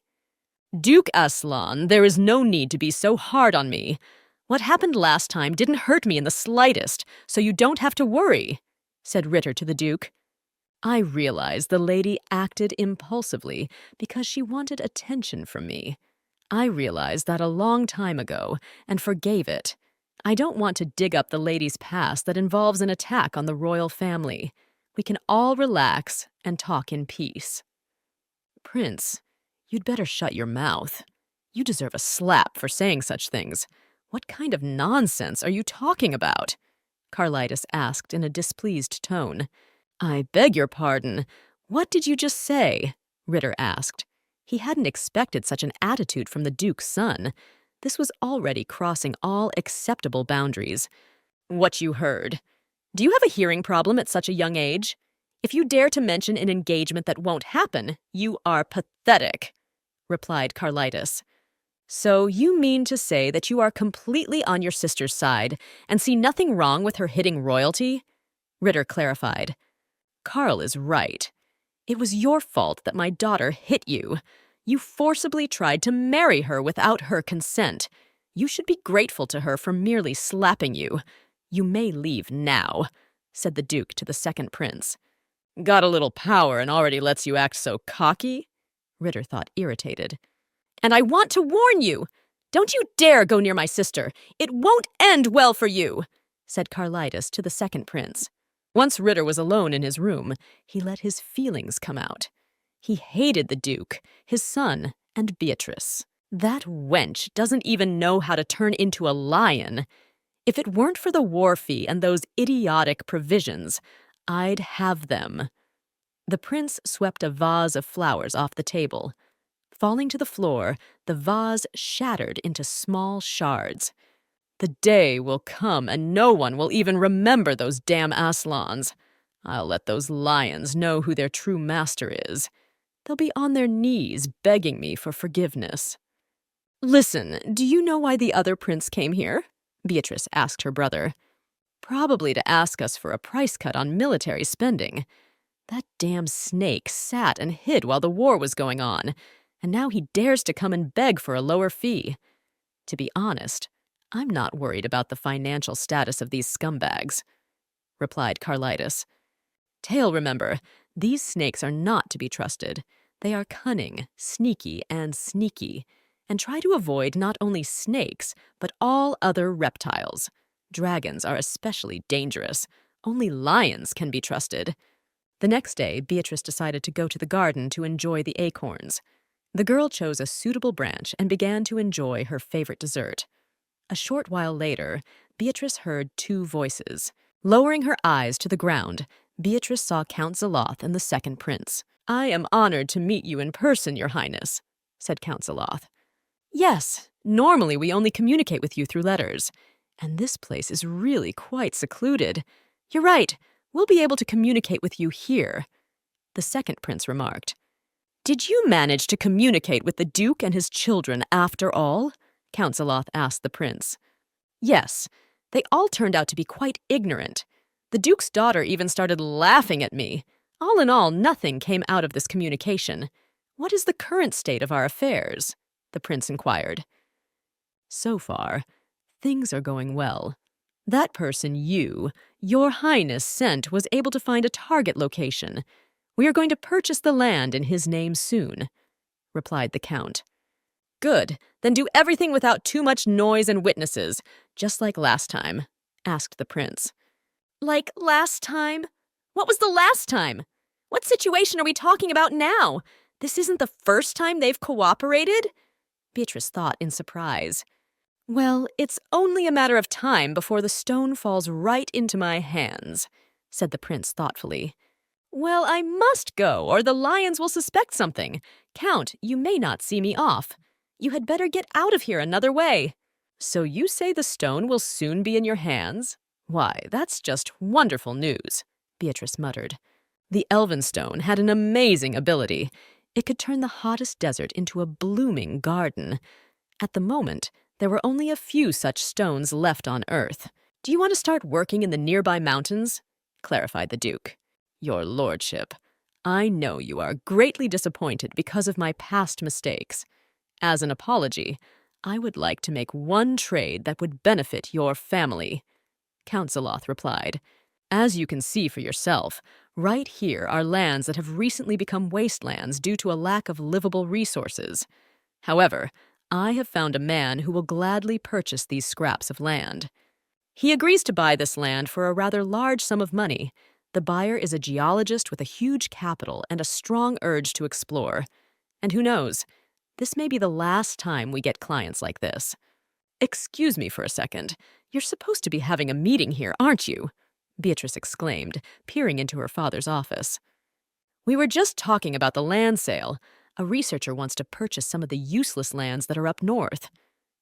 Duke Aslan, there is no need to be so hard on me. What happened last time didn't hurt me in the slightest, so you don't have to worry," said Ritter to the Duke. "I realize the lady acted impulsively because she wanted attention from me. I realized that a long time ago and forgave it. I don't want to dig up the lady's past that involves an attack on the royal family. We can all relax and talk in peace." "Prince, you'd better shut your mouth. You deserve a slap for saying such things. What kind of nonsense are you talking about?" Carlitas asked in a displeased tone. "I beg your pardon. What did you just say?" Ritter asked. He hadn't expected such an attitude from the Duke's son. This was already crossing all acceptable boundaries. "What you heard. Do you have a hearing problem at such a young age? If you dare to mention an engagement that won't happen, you are pathetic," replied Carlitas. "So you mean to say that you are completely on your sister's side and see nothing wrong with her hitting royalty?" Ritter clarified. "Carl is right. It was your fault that my daughter hit you. You forcibly tried to marry her without her consent. You should be grateful to her for merely slapping you. You may leave now," said the Duke to the second prince. "Got a little power and already lets you act so cocky?" Ritter thought irritated. "And I want to warn you! Don't you dare go near my sister! It won't end well for you!" said Carlitas to the second prince. Once Ritter was alone in his room, he let his feelings come out. He hated the Duke, his son, and Beatrice. That wench doesn't even know how to turn into a lion. If it weren't for the war fee and those idiotic provisions, I'd have them. The prince swept a vase of flowers off the table. Falling to the floor, the vase shattered into small shards. The day will come and no one will even remember those damn Aslans. I'll let those lions know who their true master is. They'll be on their knees begging me for forgiveness. Listen, do you know why the other prince came here? Beatrice asked her brother. Probably to ask us for a price cut on military spending. That damn snake sat and hid while the war was going on, and now he dares to come and beg for a lower fee. To be honest, I'm not worried about the financial status of these scumbags, replied Carlitis. Tail, remember, these snakes are not to be trusted. They are cunning, sneaky, and sneaky, and try to avoid not only snakes, but all other reptiles. Dragons are especially dangerous. Only lions can be trusted. The next day, Beatrice decided to go to the garden to enjoy the acorns. The girl chose a suitable branch and began to enjoy her favorite dessert. A short while later, Beatrice heard two voices. Lowering her eyes to the ground, Beatrice saw Count Zaloth and the second prince. I am honored to meet you in person, Your Highness, said Count Zaloth. Yes, normally we only communicate with you through letters, and this place is really quite secluded. You're right, we'll be able to communicate with you here, the second prince remarked. Did you manage to communicate with the Duke and his children after all? Count Zaloth asked the prince. Yes, they all turned out to be quite ignorant. The Duke's daughter even started laughing at me. All in all, nothing came out of this communication. What is the current state of our affairs? The prince inquired. So far, things are going well. That person Your Highness, sent was able to find a target location. We are going to purchase the land in his name soon, replied the count. Good, then do everything without too much noise and witnesses, just like last time, asked the prince. Like last time? What was the last time? What situation are we talking about now? This isn't the first time they've cooperated? Beatrice thought in surprise. Well, it's only a matter of time before the stone falls right into my hands, said the prince thoughtfully. Well, I must go, or the lions will suspect something. Count, you may not see me off. You had better get out of here another way. So you say the stone will soon be in your hands? Why, that's just wonderful news, Beatrice muttered. The elven stone had an amazing ability. It could turn the hottest desert into a blooming garden. At the moment, there were only a few such stones left on Earth. Do you want to start working in the nearby mountains? Clarified the Duke. Your lordship, I know you are greatly disappointed because of my past mistakes. As an apology, I would like to make one trade that would benefit your family, Count Zaloth replied. As you can see for yourself, right here are lands that have recently become wastelands due to a lack of livable resources. However, I have found a man who will gladly purchase these scraps of land. He agrees to buy this land for a rather large sum of money. The buyer is a geologist with a huge capital and a strong urge to explore. And who knows, this may be the last time we get clients like this. Excuse me for a second. You're supposed to be having a meeting here, aren't you? Beatrice exclaimed, peering into her father's office. We were just talking about the land sale. A researcher wants to purchase some of the useless lands that are up north,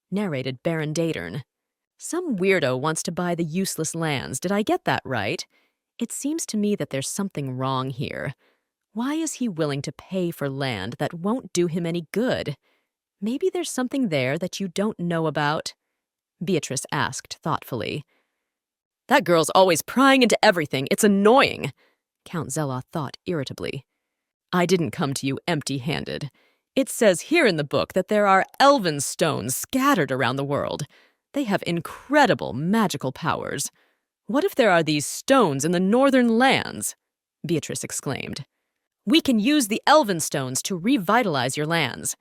narrated Baron Datern. Some weirdo wants to buy the useless lands. Did I get that right? It seems to me that there's something wrong here. Why is he willing to pay for land that won't do him any good? Maybe there's something there that you don't know about? Beatrice asked thoughtfully. That girl's always prying into everything. It's annoying, Count Zaloth thought irritably. I didn't come to you empty-handed. It says here in the book that there are elven stones scattered around the world. They have incredible magical powers. What if there are these stones in the northern lands? Beatrice exclaimed. We can use the elven stones to revitalize your lands.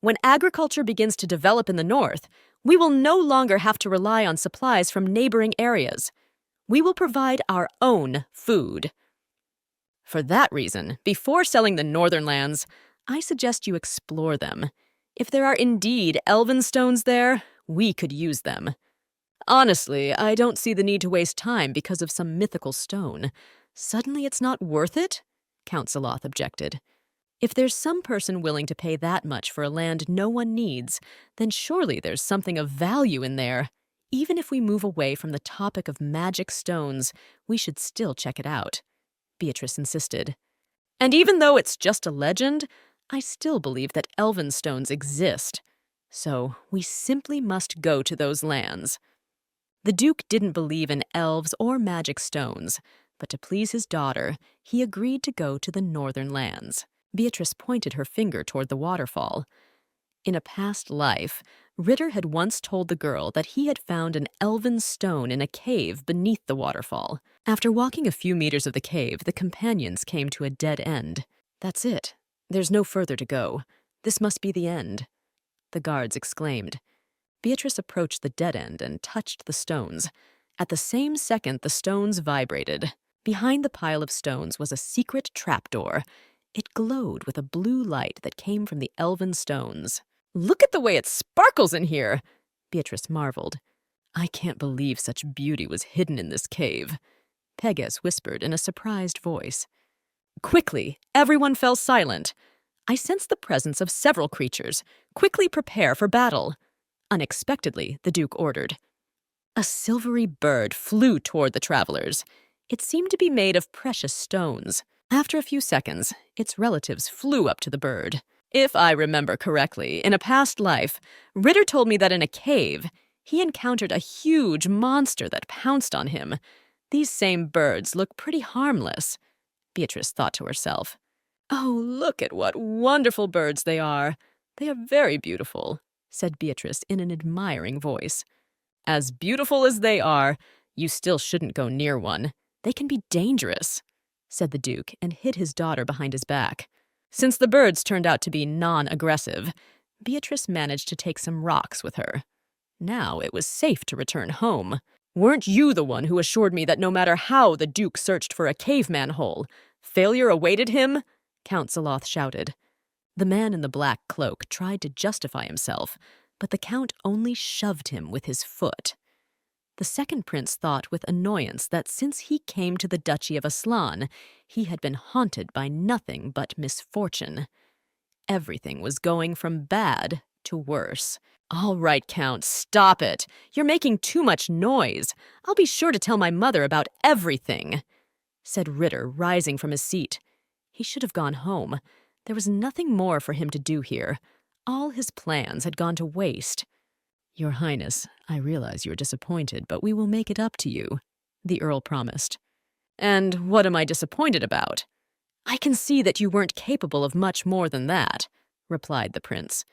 When agriculture begins to develop in the north, we will no longer have to rely on supplies from neighboring areas. We will provide our own food. For that reason, before selling the northern lands, I suggest you explore them. If there are indeed elven stones there, we could use them. Honestly, I don't see the need to waste time because of some mythical stone. Suddenly it's not worth it? Count Zaloth objected. If there's some person willing to pay that much for a land no one needs, then surely there's something of value in there. Even if we move away from the topic of magic stones, we should still check it out, Beatrice insisted. And even though it's just a legend, I still believe that elven stones exist. So we simply must go to those lands. The Duke didn't believe in elves or magic stones, but to please his daughter, he agreed to go to the northern lands. Beatrice pointed her finger toward the waterfall. In a past life, Ritter had once told the girl that he had found an elven stone in a cave beneath the waterfall. After walking a few meters of the cave, the companions came to a dead end. That's it. There's no further to go. This must be the end, the guards exclaimed. Beatrice approached the dead end and touched the stones. At the same second, the stones vibrated. Behind the pile of stones was a secret trapdoor. It glowed with a blue light that came from the elven stones. Look at the way it sparkles in here, Beatrice marveled. I can't believe such beauty was hidden in this cave, Pegas whispered in a surprised voice. Quickly, everyone fell silent. I sensed the presence of several creatures. Quickly prepare for battle. Unexpectedly, the Duke ordered. A silvery bird flew toward the travelers. It seemed to be made of precious stones. After a few seconds, its relatives flew up to the bird. If I remember correctly, in a past life, Ritter told me that in a cave, he encountered a huge monster that pounced on him. These same birds look pretty harmless, Beatrice thought to herself. Oh, look at what wonderful birds they are. They are very beautiful, said Beatrice in an admiring voice. As beautiful as they are, you still shouldn't go near one. They can be dangerous, said the Duke and hid his daughter behind his back. Since the birds turned out to be non-aggressive, Beatrice managed to take some rocks with her. Now it was safe to return home. Weren't you the one who assured me that no matter how the Duke searched for a caveman hole, failure awaited him? Count Zaloth shouted. The man in the black cloak tried to justify himself, but the Count only shoved him with his foot. The second prince thought with annoyance that since he came to the Duchy of Aslan, he had been haunted by nothing but misfortune. Everything was going from bad to worse. All right, Count, stop it. You're making too much noise. I'll be sure to tell my mother about everything, said Ritter, rising from his seat. He should have gone home. There was nothing more for him to do here. All his plans had gone to waste. Your Highness, I realize you're disappointed, but we will make it up to you, the Earl promised. And what am I disappointed about? I can see that you weren't capable of much more than that, replied the prince.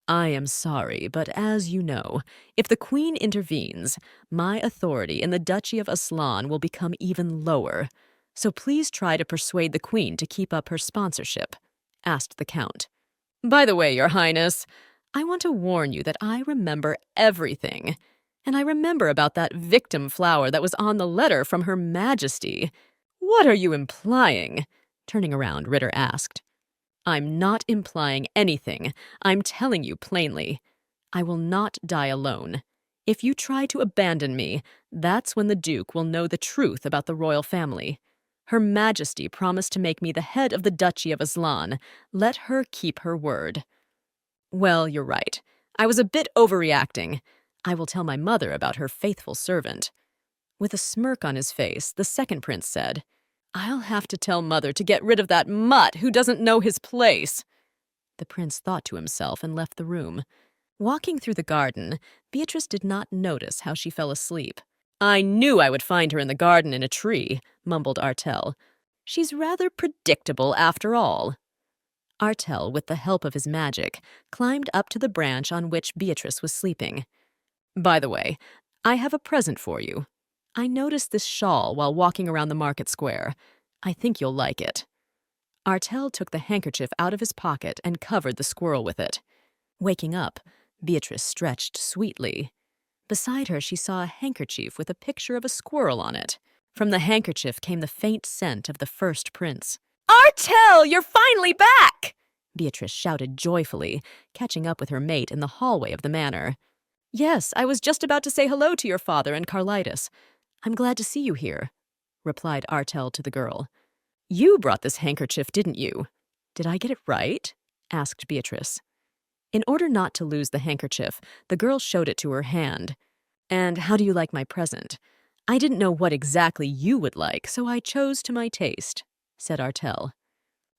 I am sorry, but as you know, if the Queen intervenes, my authority in the Duchy of Aslan will become even lower. So please try to persuade the Queen to keep up her sponsorship, asked the Count. By the way, Your Highness, I want to warn you that I remember everything. And I remember about that victim flower that was on the letter from Her Majesty. What are you implying? Turning around, Ritter asked. I'm not implying anything. I'm telling you plainly. I will not die alone. If you try to abandon me, that's when the Duke will know the truth about the royal family. Her Majesty promised to make me the head of the Duchy of Aslan. Let her keep her word. Well, you're right. I was a bit overreacting. I will tell my mother about her faithful servant. With a smirk on his face, the second prince said, I'll have to tell Mother to get rid of that mutt who doesn't know his place. The prince thought to himself and left the room. Walking through the garden, Beatrice did not notice how she fell asleep. I knew I would find her in the garden in a tree, mumbled Artel. She's rather predictable after all. Artel, with the help of his magic, climbed up to the branch on which Beatrice was sleeping. By the way, I have a present for you. I noticed this shawl while walking around the market square. I think you'll like it. Artel took the handkerchief out of his pocket and covered the squirrel with it. Waking up, Beatrice stretched sweetly. Beside her, she saw a handkerchief with a picture of a squirrel on it. From the handkerchief came the faint scent of the first prince. Artel, you're finally back! Beatrice shouted joyfully, catching up with her mate in the hallway of the manor. Yes, I was just about to say hello to your father and Carlitis. I'm glad to see you here, replied Artel to the girl. You brought this handkerchief, didn't you? Did I get it right? Asked Beatrice. In order not to lose the handkerchief, the girl showed it to her hand. And how do you like my present? I didn't know what exactly you would like, so I chose to my taste, said Artel.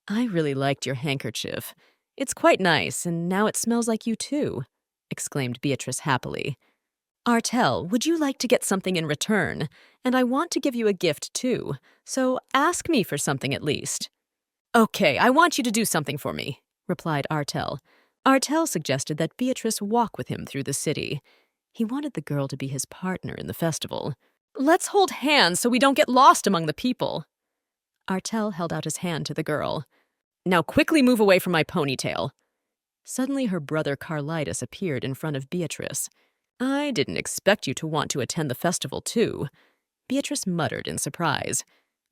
I really liked your handkerchief. It's quite nice, and now it smells like you too, exclaimed Beatrice happily. Artel, would you like to get something in return? And I want to give you a gift too, so ask me for something at least. Okay, I want you to do something for me, replied Artel. Artel suggested that Beatrice walk with him through the city. He wanted the girl to be his partner in the festival. Let's hold hands so we don't get lost among the people. Artel held out his hand to the girl. Now quickly move away from my ponytail. Suddenly her brother Carlitus appeared in front of Beatrice. I didn't expect you to want to attend the festival too. Beatrice muttered in surprise.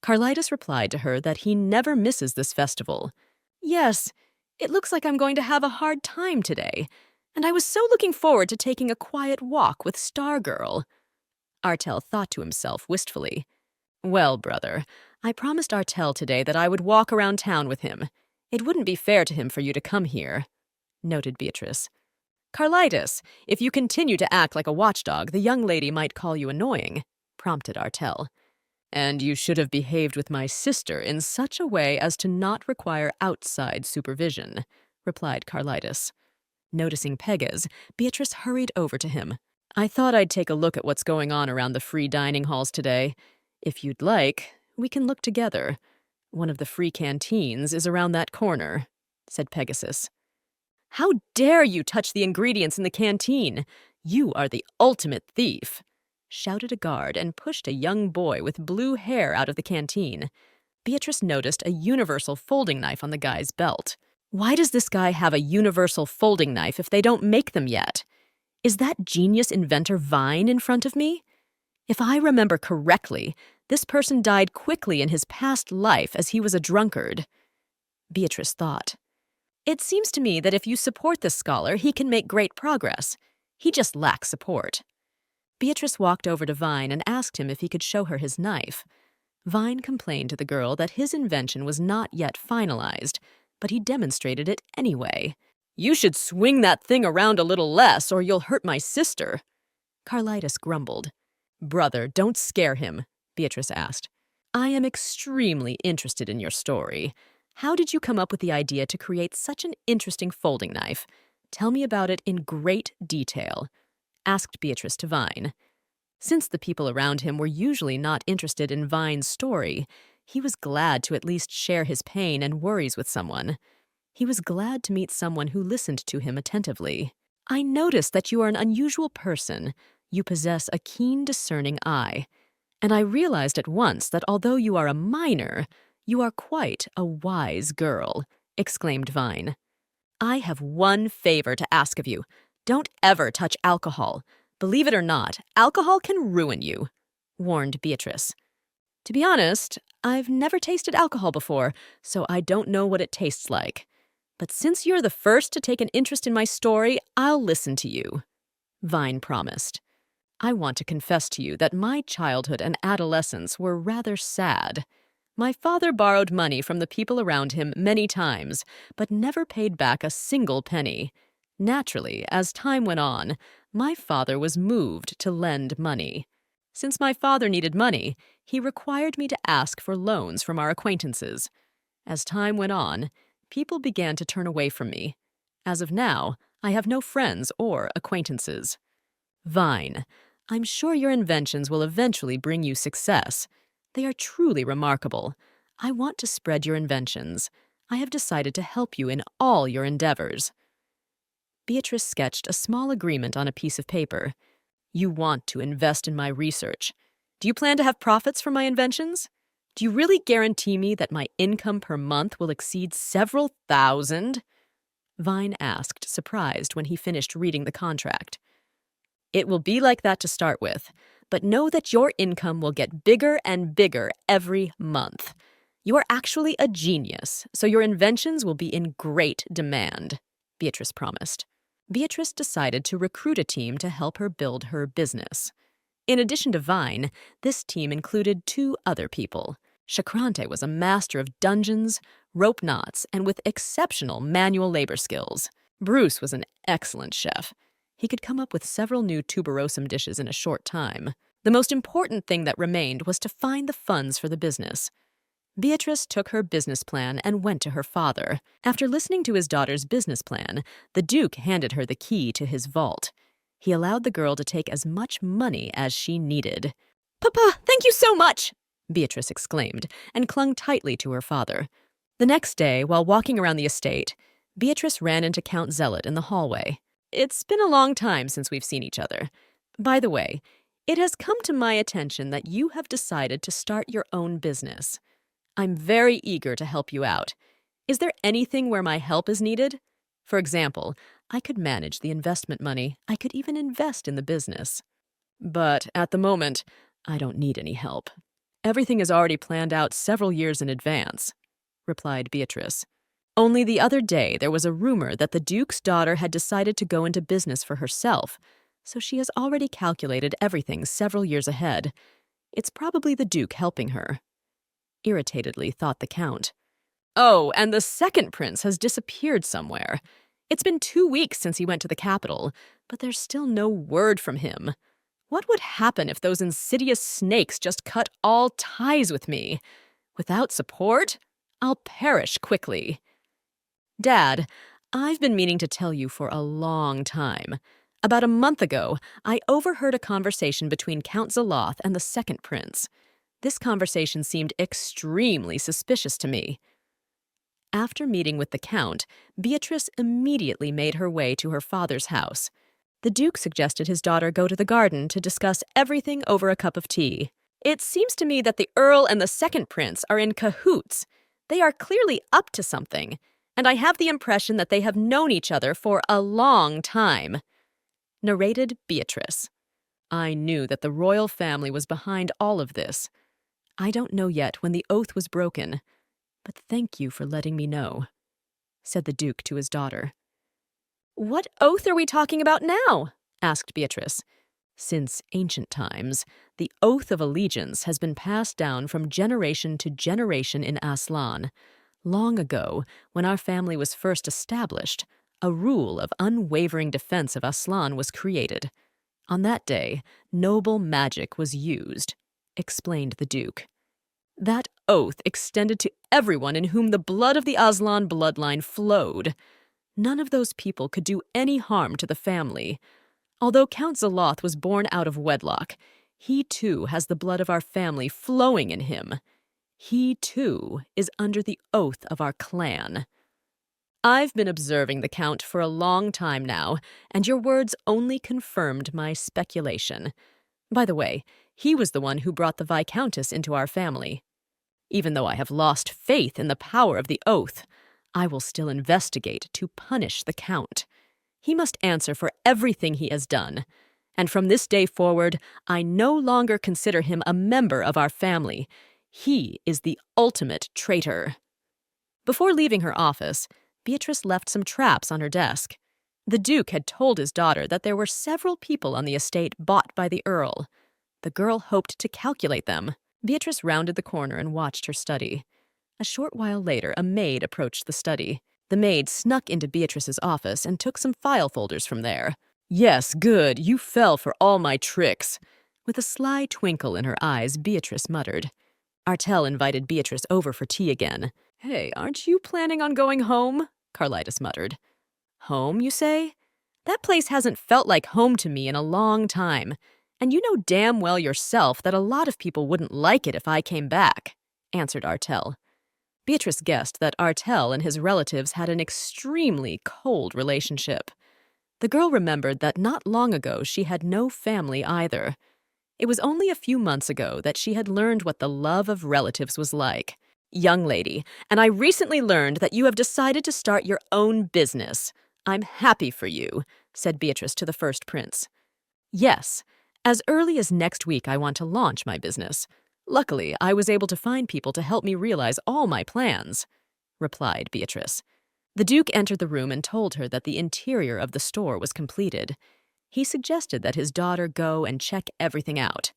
Carlitus replied to her that he never misses this festival. Yes, it looks like I'm going to have a hard time today, and I was so looking forward to taking a quiet walk with Stargirl. Artel thought to himself wistfully. Well, brother, I promised Artel today that I would walk around town with him. It wouldn't be fair to him for you to come here, noted Beatrice. Carlitus, if you continue to act like a watchdog, the young lady might call you annoying, prompted Artel. And you should have behaved with my sister in such a way as to not require outside supervision, replied Carlitus. Noticing Pegas, Beatrice hurried over to him. I thought I'd take a look at what's going on around the free dining halls today. If you'd like, we can look together. One of the free canteens is around that corner, said Pegasus. How dare you touch the ingredients in the canteen? You are the ultimate thief, shouted a guard and pushed a young boy with blue hair out of the canteen. Beatrice noticed a universal folding knife on the guy's belt. Why does this guy have a universal folding knife if they don't make them yet? Is that genius inventor Vine in front of me? If I remember correctly, this person died quickly in his past life as he was a drunkard. Beatrice thought. It seems to me that if you support this scholar, he can make great progress. He just lacks support. Beatrice walked over to Vine and asked him if he could show her his knife. Vine complained to the girl that his invention was not yet finalized, but he demonstrated it anyway. You should swing that thing around a little less, or you'll hurt my sister, Carlitus grumbled. Brother, don't scare him, Beatrice asked. I am extremely interested in your story. How did you come up with the idea to create such an interesting folding knife? Tell me about it in great detail, asked Beatrice to Vine. Since the people around him were usually not interested in Vine's story, he was glad to at least share his pain and worries with someone. He was glad to meet someone who listened to him attentively. I noticed that you are an unusual person. You possess a keen, discerning eye. And I realized at once that although you are a minor, you are quite a wise girl, exclaimed Vine. I have one favor to ask of you. Don't ever touch alcohol. Believe it or not, alcohol can ruin you, warned Beatrice. To be honest, I've never tasted alcohol before, so I don't know what it tastes like. But since you're the first to take an interest in my story, I'll listen to you, Vine promised. I want to confess to you that my childhood and adolescence were rather sad. My father borrowed money from the people around him many times, but never paid back a single penny. Naturally, as time went on, my father was moved to lend money. Since my father needed money, he required me to ask for loans from our acquaintances. As time went on, people began to turn away from me. As of now, I have no friends or acquaintances. Vine, I'm sure your inventions will eventually bring you success. They are truly remarkable. I want to spread your inventions. I have decided to help you in all your endeavors. Beatrice sketched a small agreement on a piece of paper. You want to invest in my research. Do you plan to have profits from my inventions? Do you really guarantee me that my income per month will exceed several thousand? Vine asked, surprised when he finished reading the contract. It will be like that to start with, but know that your income will get bigger and bigger every month. You are actually a genius, so your inventions will be in great demand, Beatrice promised. Beatrice decided to recruit a team to help her build her business. In addition to Vine, this team included 2 other people. Chakrante was a master of dungeons, rope knots, and with exceptional manual labor skills. Bruce was an excellent chef. He could come up with several new tuberosum dishes in a short time. The most important thing that remained was to find the funds for the business. Beatrice took her business plan and went to her father. After listening to his daughter's business plan, the Duke handed her the key to his vault. He allowed the girl to take as much money as she needed. "Papa, thank you so much!" Beatrice exclaimed, and clung tightly to her father. The next day, while walking around the estate, Beatrice ran into Count Zealot in the hallway. "It's been a long time since we've seen each other. By the way, it has come to my attention that you have decided to start your own business. I'm very eager to help you out. Is there anything where my help is needed? For example, I could manage the investment money. I could even invest in the business. But at the moment, I don't need any help. Everything is already planned out several years in advance," replied Beatrice. Only the other day there was a rumor that the Duke's daughter had decided to go into business for herself, so she has already calculated everything several years ahead. It's probably the Duke helping her. Irritatedly thought the Count. "Oh, and the second prince has disappeared somewhere. It's been 2 weeks since he went to the capital, but there's still no word from him. What would happen if those insidious snakes just cut all ties with me? Without support, I'll perish quickly. Dad, I've been meaning to tell you for a long time. About a month ago, I overheard a conversation between Count Zaloth and the second prince. This conversation seemed extremely suspicious to me." After meeting with the Count, Beatrice immediately made her way to her father's house. The Duke suggested his daughter go to the garden to discuss everything over a cup of tea. "It seems to me that the Earl and the second prince are in cahoots. They are clearly up to something, and I have the impression that they have known each other for a long time," narrated Beatrice. "I knew that the royal family was behind all of this. I don't know yet when the oath was broken, but thank you for letting me know," said the Duke to his daughter. "What oath are we talking about now?" asked Beatrice. "Since ancient times, the oath of allegiance has been passed down from generation to generation in Aslan. Long ago, when our family was first established, a rule of unwavering defense of Aslan was created. On that day, noble magic was used," explained the Duke. "That oath extended to everyone in whom the blood of the Aslan bloodline flowed. None of those people could do any harm to the family. Although Count Zaloth was born out of wedlock, he too has the blood of our family flowing in him. He too is under the oath of our clan. I've been observing the Count for a long time now, and your words only confirmed my speculation. By the way, he was the one who brought the Viscountess into our family. Even though I have lost faith in the power of the oath, I will still investigate to punish the Count. He must answer for everything he has done, and from this day forward, I no longer consider him a member of our family. He is the ultimate traitor." Before leaving her office, Beatrice left some traps on her desk. The Duke had told his daughter that there were several people on the estate bought by the Earl. The girl hoped to calculate them. Beatrice rounded the corner and watched her study. A short while later, a maid approached the study. The maid snuck into Beatrice's office and took some file folders from there. "Yes, good, you fell for all my tricks." With a sly twinkle in her eyes, Beatrice muttered. Artel invited Beatrice over for tea again. "Hey, aren't you planning on going home?" Carlitis muttered. "Home, you say? That place hasn't felt like home to me in a long time, and you know damn well yourself that a lot of people wouldn't like it if I came back," answered Artel. Beatrice guessed that Artel and his relatives had an extremely cold relationship. The girl remembered that not long ago she had no family either. It was only a few months ago that she had learned what the love of relatives was like. "Young lady, and I recently learned that you have decided to start your own business. I'm happy for you," said Beatrice to the first prince. "Yes, as early as next week I want to launch my business. Luckily, I was able to find people to help me realize all my plans," replied Beatrice. The Duke entered the room and told her that the interior of the store was completed. He suggested that his daughter go and check everything out.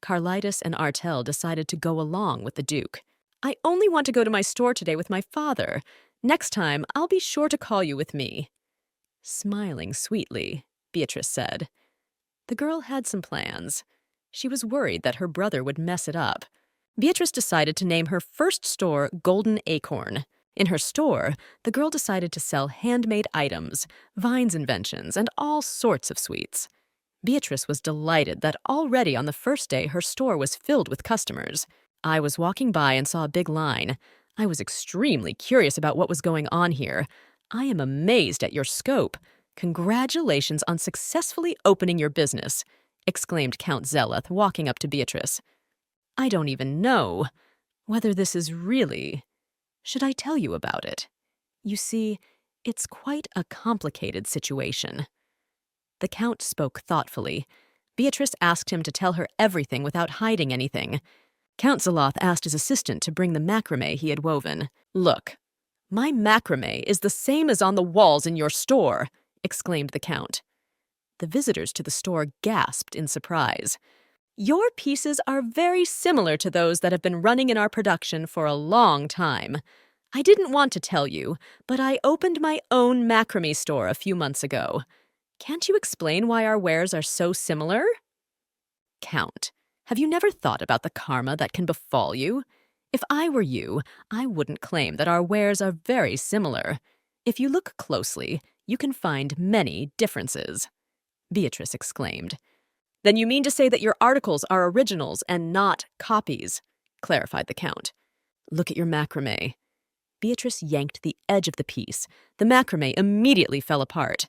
Carlitis and Artel decided to go along with the Duke. I only want to go to my store today with my father. Next time, I'll be sure to call you with me." Smiling sweetly, Beatrice said. The girl had some plans. She was worried that her brother would mess it up. Beatrice decided to name her first store Golden Acorn. In her store, the girl decided to sell handmade items, Vine's inventions, and all sorts of sweets. Beatrice was delighted that already on the first day her store was filled with customers. "I was walking by and saw a big line. I was extremely curious about what was going on here. I am amazed at your scope. Congratulations on successfully opening your business," exclaimed Count Zeleth, walking up to Beatrice. "I don't even know whether this is really... Should I tell you about it? You see, it's quite a complicated situation." The Count spoke thoughtfully. Beatrice asked him to tell her everything without hiding anything. Count Zeloth asked his assistant to bring the macrame he had woven. "Look, my macrame is the same as on the walls in your store," exclaimed the Count. The visitors to the store gasped in surprise. "Your pieces are very similar to those that have been running in our production for a long time. I didn't want to tell you, but I opened my own macrame store a few months ago. Can't you explain why our wares are so similar?" "Count, have you never thought about the karma that can befall you? If I were you, I wouldn't claim that our wares are very similar. If you look closely, you can find many differences," Beatrice exclaimed. "Then you mean to say that your articles are originals and not copies," clarified the Count. "Look at your macrame." Beatrice yanked the edge of the piece. The macrame immediately fell apart.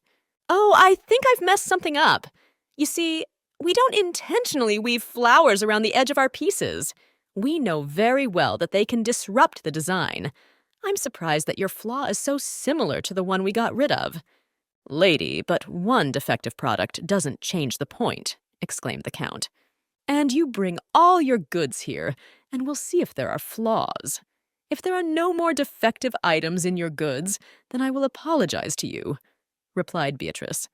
"Oh, I think I've messed something up. You see, we don't intentionally weave flowers around the edge of our pieces. We know very well that they can disrupt the design. I'm surprised that your flaw is so similar to the one we got rid of." "Lady, but one defective product doesn't change the point," exclaimed the Count. "And you bring all your goods here, and we'll see if there are flaws. If there are no more defective items in your goods, then I will apologize to you," replied Beatrice.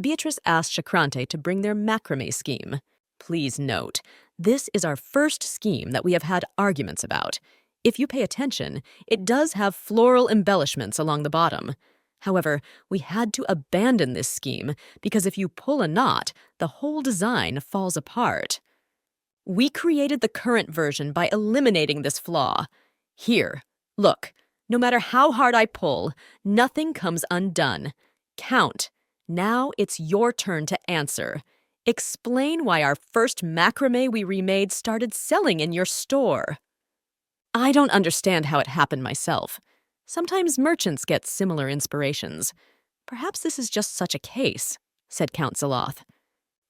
Beatrice asked Chakrante to bring their macrame scheme. "Please note, this is our first scheme that we have had arguments about. If you pay attention, it does have floral embellishments along the bottom. However, we had to abandon this scheme because if you pull a knot, the whole design falls apart. We created the current version by eliminating this flaw. Here, look, no matter how hard I pull, nothing comes undone. Count, now it's your turn to answer. Explain why our first macrame we remade started selling in your store." "I don't understand how it happened myself. Sometimes merchants get similar inspirations. Perhaps this is just such a case," said Count Zeloth.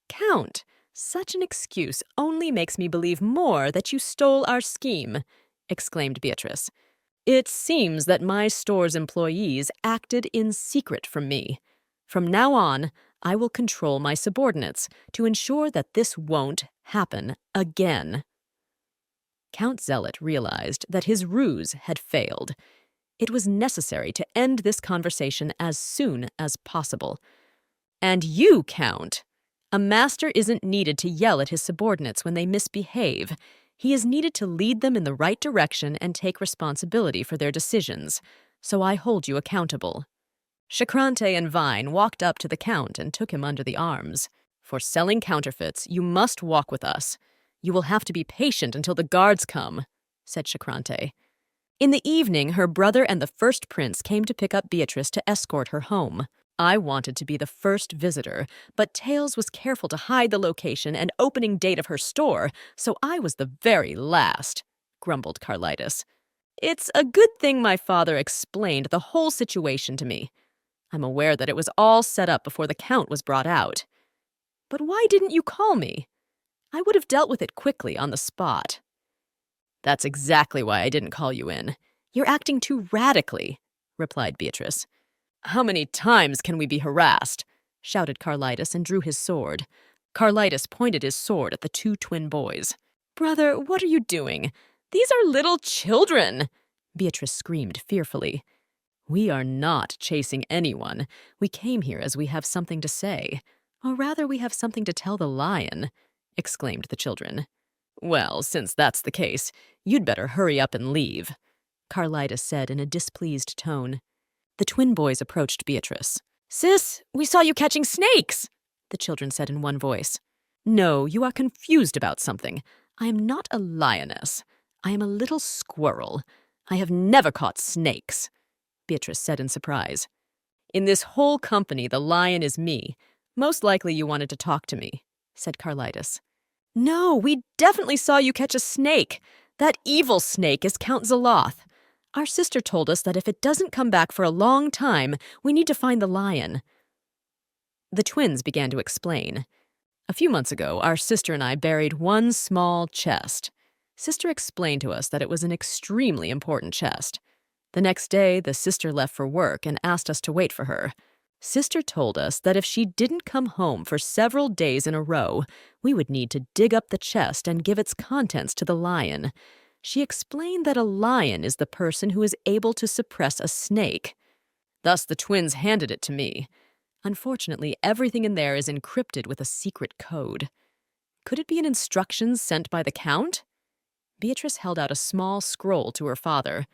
"Count, such an excuse only makes me believe more that you stole our scheme," exclaimed Beatrice. "It seems that my store's employees acted in secret from me. From now on, I will control my subordinates to ensure that this won't happen again." Count Zealot realized that his ruse had failed. It was necessary to end this conversation as soon as possible. "And you, Count, a master isn't needed to yell at his subordinates when they misbehave. He is needed to lead them in the right direction and take responsibility for their decisions. So I hold you accountable." Chakrante and Vine walked up to the Count and took him under the arms. "For selling counterfeits, you must walk with us. You will have to be patient until the guards come," said Chakrante. In the evening, her brother and the first prince came to pick up Beatrice to escort her home. I wanted to be the first visitor, but Tails was careful to hide the location and opening date of her store, so I was the very last, grumbled Carlitis. "It's a good thing my father explained the whole situation to me. I'm aware that it was all set up before the Count was brought out. But why didn't you call me? I would have dealt with it quickly on the spot." "That's exactly why I didn't call you in. You're acting too radically," replied Beatrice. "How many times can we be harassed?" shouted Carlitis and drew his sword. Carlitis pointed his sword at the two twin boys. "Brother, what are you doing? These are little children!" Beatrice screamed fearfully. "We are not chasing anyone. We came here as we have something to say. Or rather, we have something to tell the lion," exclaimed the children. Well, since that's the case, you'd better hurry up and leave, Carlitas said in a displeased tone. The twin boys approached Beatrice. Sis, we saw you catching snakes, the children said in one voice. No, you are confused about something. I am not a lioness. I am a little squirrel. I have never caught snakes, Beatrice said in surprise. In this whole company, the lion is me. Most likely you wanted to talk to me, said Carlitas. No, we definitely saw you catch a snake. That evil snake is Count Zaloth. Our sister told us that if it doesn't come back for a long time, we need to find the lion. The twins began to explain. A few months ago, our sister and I buried one small chest. Sister explained to us that it was an extremely important chest. The next day, the sister left for work and asked us to wait for her. Sister told us that if she didn't come home for several days in a row, we would need to dig up the chest and give its contents to the lion. She explained that a lion is the person who is able to suppress a snake. Thus, the twins handed it to me. Unfortunately, everything in there is encrypted with a secret code. Could it be an instruction sent by the Count? Beatrice held out a small scroll to her father.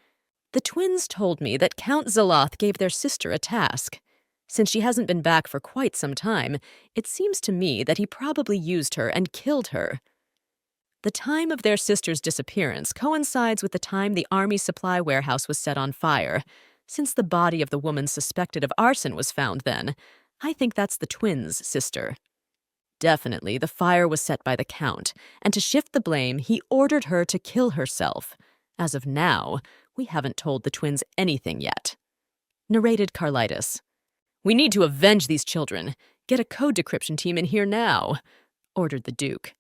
The twins told me that Count Zaloth gave their sister a task. Since she hasn't been back for quite some time, it seems to me that he probably used her and killed her. The time of their sister's disappearance coincides with the time the army supply warehouse was set on fire. Since the body of the woman suspected of arson was found then, I think that's the twins' sister. Definitely, the fire was set by the Count, and to shift the blame, he ordered her to kill herself. As of now, we haven't told the twins anything yet. Narrated Carlitas. We need to avenge these children. Get a code decryption team in here now, ordered the Duke.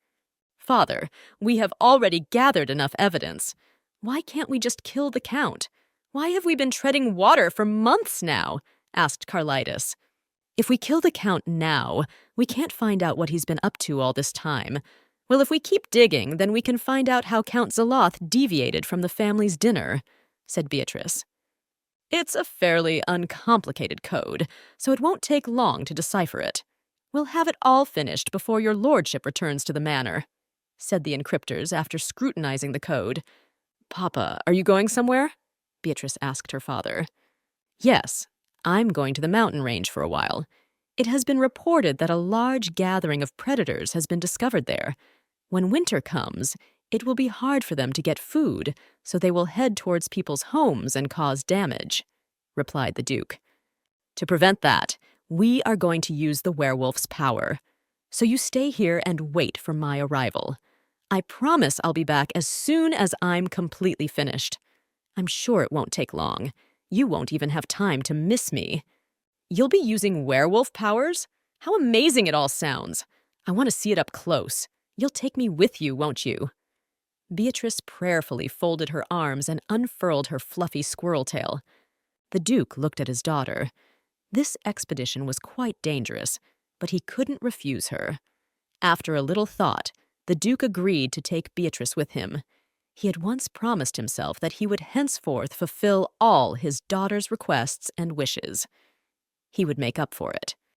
Father, we have already gathered enough evidence. Why can't we just kill the Count? Why have we been treading water for months now? Asked Carlitas. If we kill the Count now, we can't find out what he's been up to all this time. Well, if we keep digging, then we can find out how Count Zaloth deviated from the family's dinner, said Beatrice. It's a fairly uncomplicated code, so it won't take long to decipher it. We'll have it all finished before your lordship returns to the manor, said the encryptors after scrutinizing the code. Papa, are you going somewhere? Beatrice asked her father. Yes, I'm going to the mountain range for a while. It has been reported that a large gathering of predators has been discovered there. When winter comes, it will be hard for them to get food, so they will head towards people's homes and cause damage, replied the Duke. To prevent that, we are going to use the werewolf's power. So you stay here and wait for my arrival. I promise I'll be back as soon as I'm completely finished. I'm sure it won't take long. You won't even have time to miss me. You'll be using werewolf powers? How amazing it all sounds. I want to see it up close. You'll take me with you, won't you? Beatrice prayerfully folded her arms and unfurled her fluffy squirrel tail. The Duke looked at his daughter. This expedition was quite dangerous, but he couldn't refuse her. After a little thought, the Duke agreed to take Beatrice with him. He had once promised himself that he would henceforth fulfill all his daughter's requests and wishes. He would make up for it.